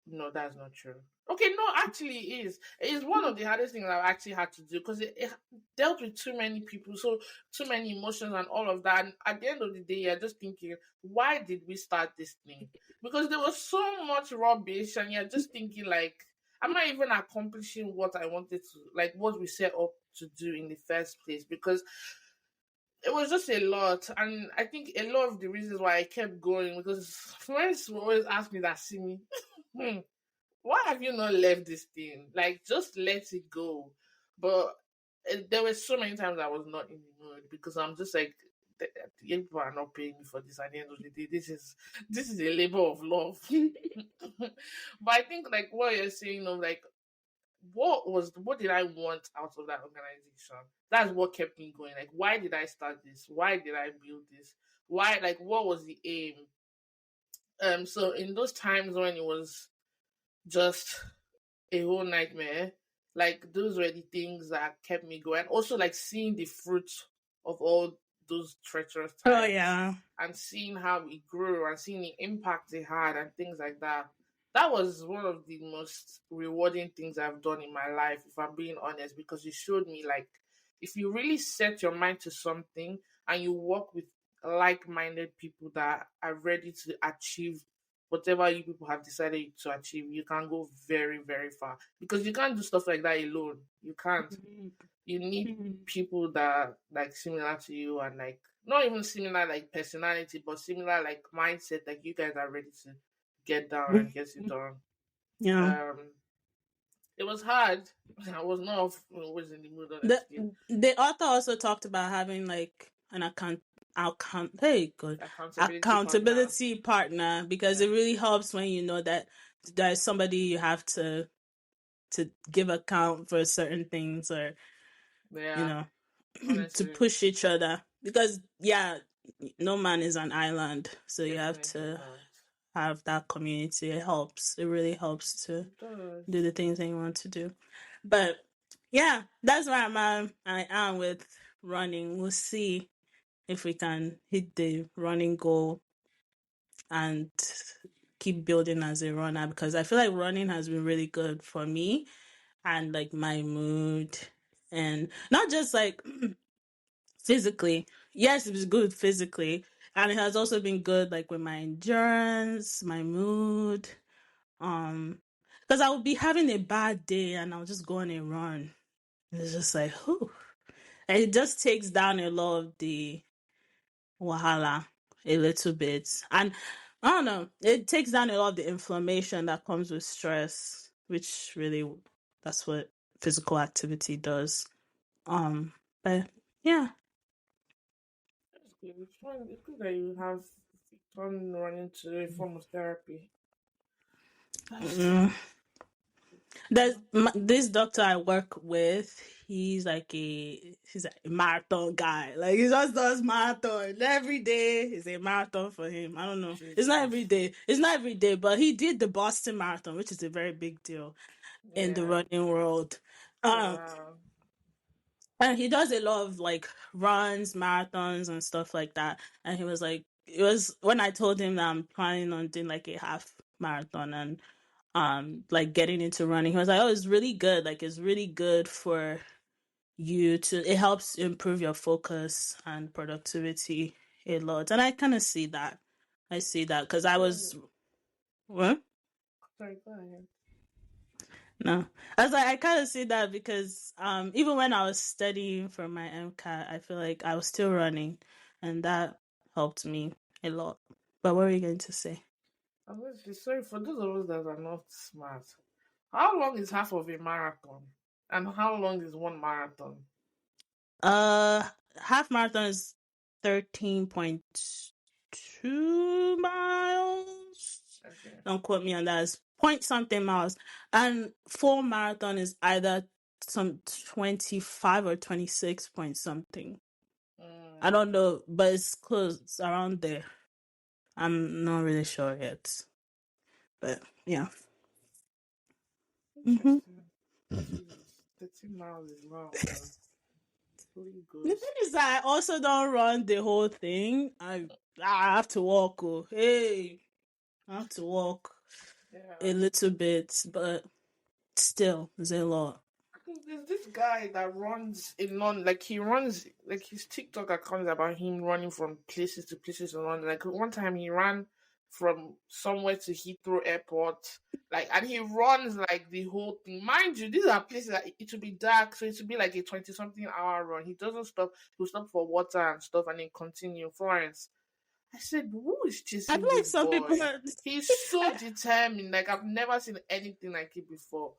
No, that's not true. Okay, no, actually, it is. It is one of the hardest things I've actually had to do because it dealt with too many people, so too many emotions and all of that. And at the end of the day, you're just thinking, why did we start this thing? Because there was so much rubbish, and you're just thinking, like, am I even accomplishing what I wanted to, like, what we set up to do in the first place, because it was just a lot. And I think a lot of the reasons why I kept going, because friends will always ask me that, see me, why have you not left this thing? Like, just let it go. But there were so many times I was not in the mood, because I'm just like, people are not paying me for this. At the end of the day, this is a labor of love. But I think, like, what you're saying of, like, what did I want out of that organization? That's what kept me going. Like, why did I start this? Why did I build this? Why, like, what was the aim? So in those times when it was just a whole nightmare, like, those were the things that kept me going. Also, like, seeing the fruit of all those treacherous Oh times, yeah. and seeing how it grew, and seeing the impact it had, and things like that. That was one of the most rewarding things I've done in my life, if I'm being honest, because it showed me, like, if you really set your mind to something and you work with like-minded people that are ready to achieve whatever you people have decided to achieve, you can go very, very far. Because you can't do stuff like that alone. You can't. You need people that are, like, similar to you, and, like, not even similar like personality, but similar like mindset. Like, you guys are ready to get down and get it done. Yeah. Um, it was hard. I was not always in the mood, The honestly. the author also talked about having like an Accountability partner. accountability partner, because Yeah, it really helps when you know that there's somebody you have to give account for certain things, or you yeah. know to Honestly, push each other, because yeah, no man is an island, so you have definitely to not. have that community. It really helps to It does. do the things that you want to do. But yeah, that's where I am with running. We'll see if we can hit the running goal and keep building as a runner, because I feel like running has been really good for me and like my mood, and not just like physically. Yes, it was good physically, and it has also been good like with my endurance, my mood. Because I would be having a bad day and I'll just go on a run. And it's just like, whew. And it just takes down a lot of the wahala a little bit. And I don't know, it takes down a lot of the inflammation that comes with stress, which really, that's what physical activity does. Um, but yeah. It's good. It's fun. It's good that you have fun running to a form of therapy. That's Mm. There's good. this doctor I work with. He's a marathon guy. Like, he just does marathon every day. Is a marathon for him. I don't know. It's not every Jesus. day. It's not every day, but he did the Boston Marathon, which is a very big deal in the Yeah. running world. Oh, Um, wow. and he does a lot of like runs, marathons, and stuff like that. And he was like, it was when I told him that I'm planning on doing like a half marathon and like getting into running. He was like, oh, it's really good. Like, it's really good for you to, it helps improve your focus and productivity a lot. And I kind of see that. I see that because I Sorry, was, what? sorry, go ahead. No, I was like, I kind of see that because even when I was studying for my MCAT, I feel like I was still running, and that helped me a lot. But what were you going to say? I'm going to say, sorry for those of us that are not smart. How long is half of a marathon? And how long is one marathon? Uh, half marathon is 13.2 miles. Okay. Don't quote me on that. It's point something miles. And full marathon is either some 25 or 26 point something. I Mm, don't know, but it's close. It's around there. I'm not really sure yet. But yeah. hmm interesting. Jesus. 13 miles is long, man. Holy The thing Ghost. is that I also don't run the whole thing. I have to walk. Oh, hey, I have to walk a Yeah. little bit, but still, it's a lot. There's this guy that runs in London. Like, he runs, like, his TikTok account is about him running from places to places in London. Like, one time he ran from somewhere to Heathrow Airport. Like, and he runs like the whole thing. Mind you, these are places that it will be dark, so it will be like a 20 something hour run. He doesn't stop, he'll stop for water and stuff and then continue. Florence, I said, who is I chasing feel like this some people boy? are. He's so determined. Like, I've never seen anything like it before.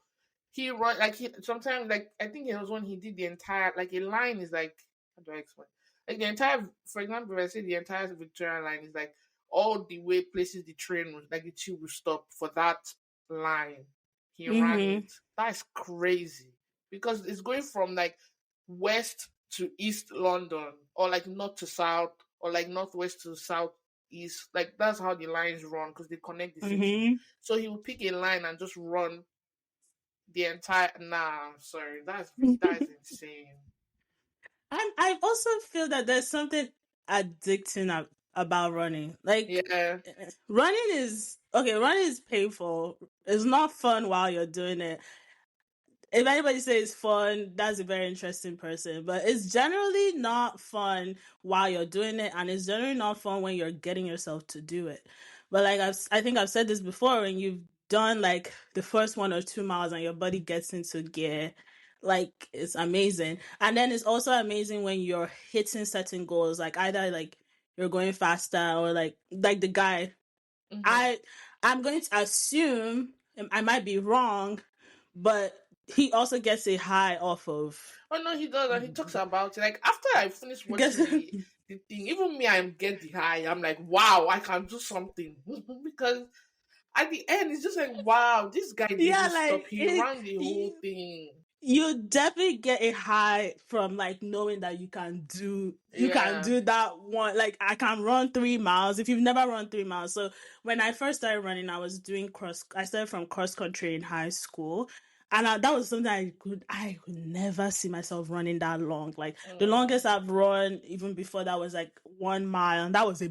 He run like he sometimes, like I think it was when he did the entire, like, a line is like, how do I explain? Like the entire, for example, if I say the entire Victoria line is like all the way places the train was, like the tube will stop for that line. He ran Mm-hmm. it. That's crazy because it's going from like west to east London, or like north to south, or like northwest to south east. Like that's how the lines run because they connect the cities. Mm-hmm. So he will pick a line and just run the entire. Nah, I'm sorry. That is insane. I also feel that there's something addicting about running. Like, Yeah. running is okay. Running is painful. It's not fun while you're doing it. If anybody says fun, that's a very interesting person. But it's generally not fun while you're doing it, and it's generally not fun when you're getting yourself to do it. But like I think I've said this before, when you've done like the first 1 or 2 miles and your body gets into gear, like it's amazing. And then it's also amazing when you're hitting certain goals, like either like you're going faster or like the guy. Hmm. I I'm going to assume I might be wrong, but he also gets a high off of Oh no, he does, and he talks about it. Like after I finish gets watching the thing, even me, I get the high. I'm like, wow, I can do something because at the end, it's just like, wow, this guy yeah, didn't stop. like He ran the whole thing. you definitely get a high from like knowing that you can Yeah. do that one. Like I can run 3 miles if you've never run 3 miles. So when I first started running, I started from cross country in high school. And that was something I could never see myself running that long. Like the Mm. longest I've run even before that was like 1 mile, and that was a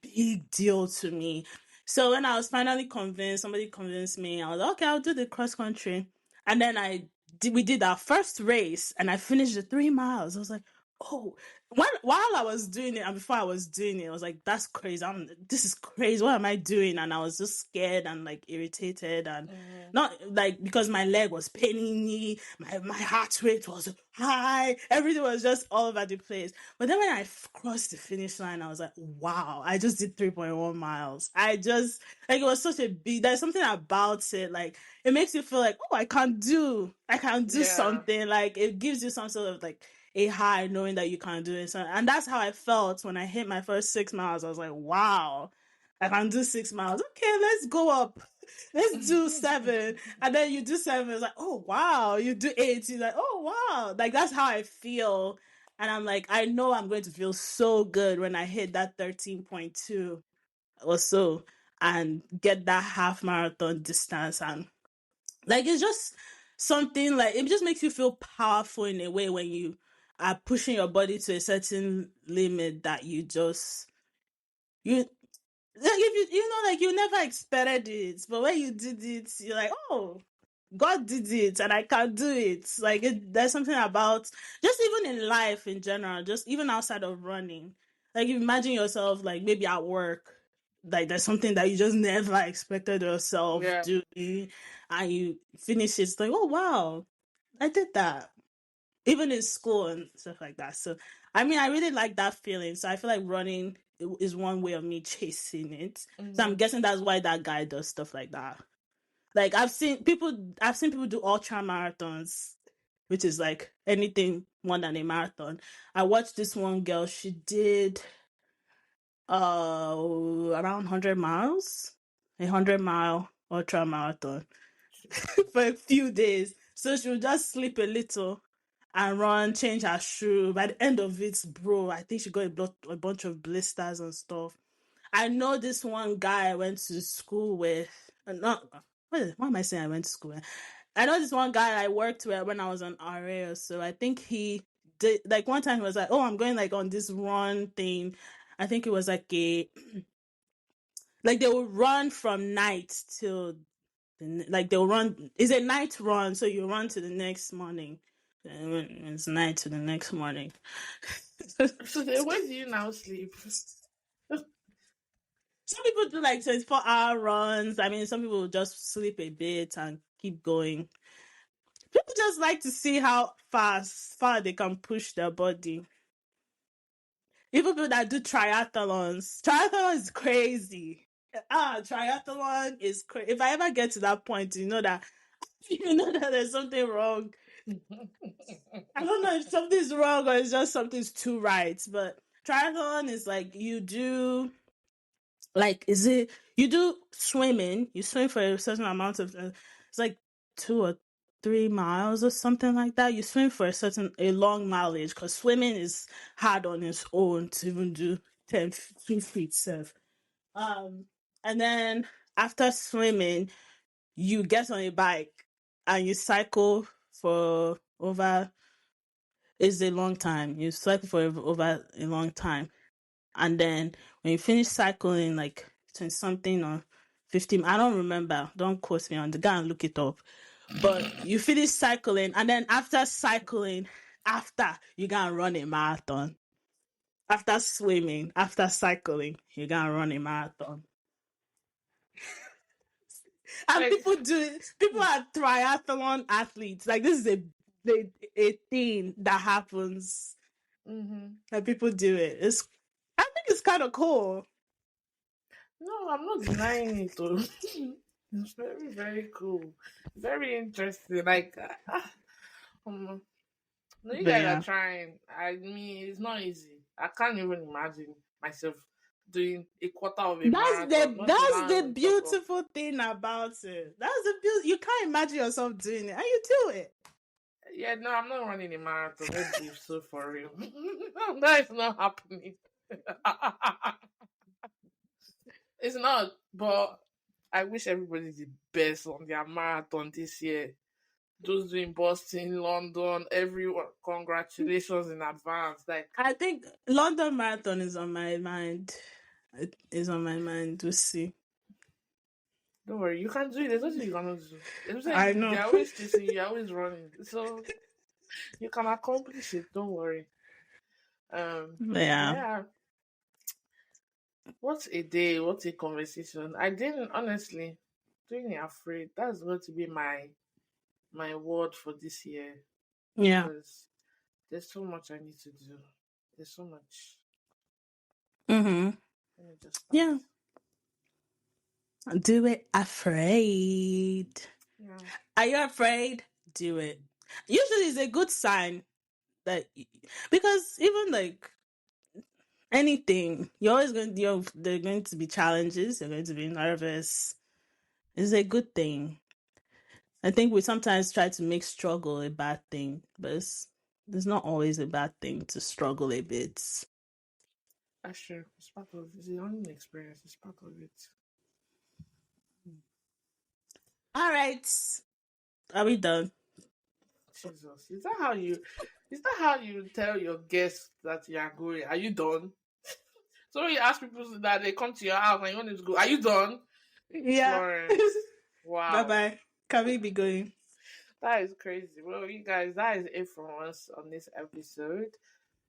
big deal to me. So when I was finally convinced, somebody convinced me, I was like, okay, I'll do the cross country. And then we did our first race and I finished the 3 miles. I was like, oh, while I was doing it and before I was doing it, I was like, that's crazy. This is crazy. What am I doing? And I was just scared and like irritated, and Mm. not like because my leg was paining me, my heart rate was high, everything was just all over the place. But then when I crossed the finish line, I was like, wow, I just did 3.1 miles. I just, like, it was such a big, there's something about it. Like, it makes you feel like, oh, I can do Yeah. something. Like, it gives you some sort of like a high knowing that you can do it. So, and that's how I felt when I hit my first 6 miles. I was like, wow, I can do 6 miles. Okay, let's go up. Let's do 7. And then you do 7. It's like, oh wow. You do 8. You're like, oh wow. Like that's how I feel. And I'm like, I know I'm going to feel so good when I hit that 13.2 or so and get that half marathon distance. And like it's just something, like it just makes you feel powerful in a way when you are pushing your body to a certain limit that you like, if you know, like you never expected it, but when you did it, you're like, oh, God did it, and I can do it. Like there's something about just even in life in general, just even outside of running. Like you imagine yourself like maybe at work, like there's something that you just never expected yourself Yeah. doing, and you finish it. It's like, oh wow, I did that. Even in school and stuff like that. So I mean, I really like that feeling. So I feel like running is one way of me chasing it. So I'm Hmm. guessing that's why that guy does stuff like that. Like I've seen people do ultra marathons, which is like anything more than a marathon. I watched this one girl, she did around 100 miles, a 100-mile ultra marathon for a few days. So she would just sleep a little and run, change her shoe. By the end of it, bro, I think she got a bunch of blisters and stuff. I know this one guy I went to school with. Not why am I saying I went to school with? I know this one guy I worked with when I was on RA. So I think he did, like one time he was like, "Oh, I'm going like on this run thing." I think it was like they will run from night till like they'll run. It's a night run, so you run to the next morning. And when it's night to the next morning. So then, where do you now sleep? Some people do like 24-hour runs. I mean, some people just sleep a bit and keep going. People just like to see how far they can push their body. Even people that do triathlons. Triathlon is crazy. Triathlon is crazy. If I ever get to that point, you know that there's something wrong. I don't know if something's wrong or it's just something's too right. But triathlon is like you do, like, is it you do swimming? You swim for a certain amount of, it's like 2 or 3 miles or something like that. You swim for a long mileage because swimming is hard on its own to even do 2 feet surf. And then after swimming, you get on a bike and you cycle for over, it's a long time. You cycle for over a long time. And then when you finish cycling, like 20 something or 15, I don't remember. Don't quote me on the guy and look it up. But you finish cycling, and then after cycling, after you gonna run a marathon. After swimming, after cycling, you gonna run a marathon. And Like, people are triathlon athletes. Like, this is a thing that happens. mm-hmm. That people do it. I think it's kind of cool. No, I'm not denying it though. It's very, very cool. Very interesting. Like, um, no, you But guys are yeah, trying. I mean, it's not easy. I can't even imagine myself doing a quarter of a marathon. Not to that's now the even talk of. beautiful thing about it. That's the beauty. You can't imagine yourself doing it, and you do it. Yeah, no, I'm not running a marathon. Let's be so for real. That is not happening. It's not, but I wish everybody the best on their marathon this year. Those doing Boston, London, everyone, congratulations in advance. Like, I think London Marathon is on my mind. It is on my mind. We'll see. don't worry, you can do it. There's nothing you're gonna do. It's like I know. they're always chasing you, you're always running. So you can accomplish it, don't worry. Yeah. Yeah. What a day, what a conversation. I didn't honestly doing it afraid. That's going to be my word for this year. Yeah. Because there's so much I need to do. There's so much. Mm-hmm. Let me just start. Yeah. Do it afraid. Yeah. Are you afraid? Do it. Usually it's a good sign that, because even like anything, there are going to be challenges, you're going to be nervous. It's a good thing. I think we sometimes try to make struggle a bad thing, but it's not always a bad thing to struggle a bit. That's true. It's part of it's the only experience, it's part of it. All right. Are we done? Jesus. Is that how you tell your guests that you are going? Are you done? So when you ask people that they come to your house and you want them to go, are you done? Yeah. Florence. Bye Wow. bye. Can we be going? That is crazy. Well, you guys, that is it from us on this episode.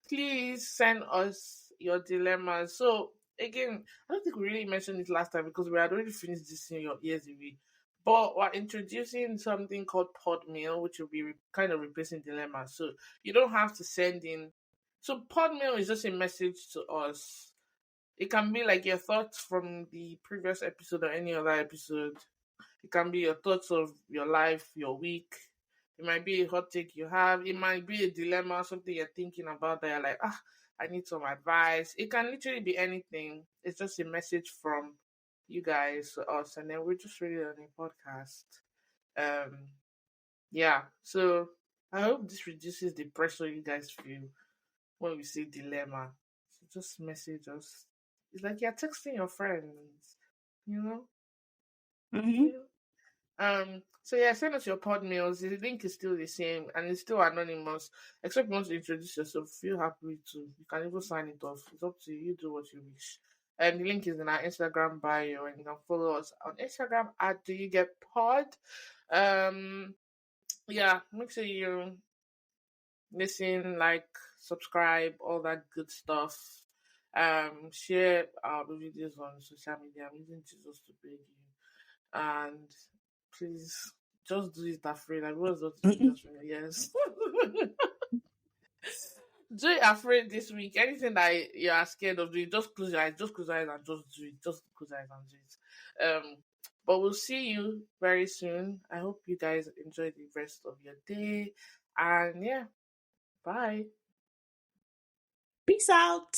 Please send us your dilemmas. So again, I don't think we really mentioned it last time because we had already finished this in your ears away. But we're introducing something called Podmail, which will be kind of replacing dilemma. So you don't have to send in. So Podmail is just a message to us. It can be like your thoughts from the previous episode or any other episode. It can be your thoughts of your life, your week. It might be a hot take you have. It might be a dilemma, something you're thinking about that you're like, I need some advice. It can literally be anything. It's just a message from you guys to us, and then we're just ready on a podcast. Um, yeah. So I hope this reduces the pressure you guys feel when we say dilemma. So just message us. It's like you're texting your friends, you know? Mm-hmm. Yeah. So yeah, send us your pod mails. The link is still the same and it's still anonymous. Except you want to introduce yourself, feel happy to. You can even sign it off. It's up to you. You do what you wish. And the link is in our Instagram bio, and you can follow us on Instagram at Do You Get Pod. Um, yeah, make sure you listen, like, subscribe, all that good stuff. Share our videos on social media. I'm using Jesus to beg you. And please just do it afraid. I was not doing just for yes. Do it afraid this week. Anything that you are scared of doing, just close your eyes. Just close your eyes and just do it. Just close your eyes and do it. But we'll see you very soon. I hope you guys enjoy the rest of your day. And yeah, bye. Peace out.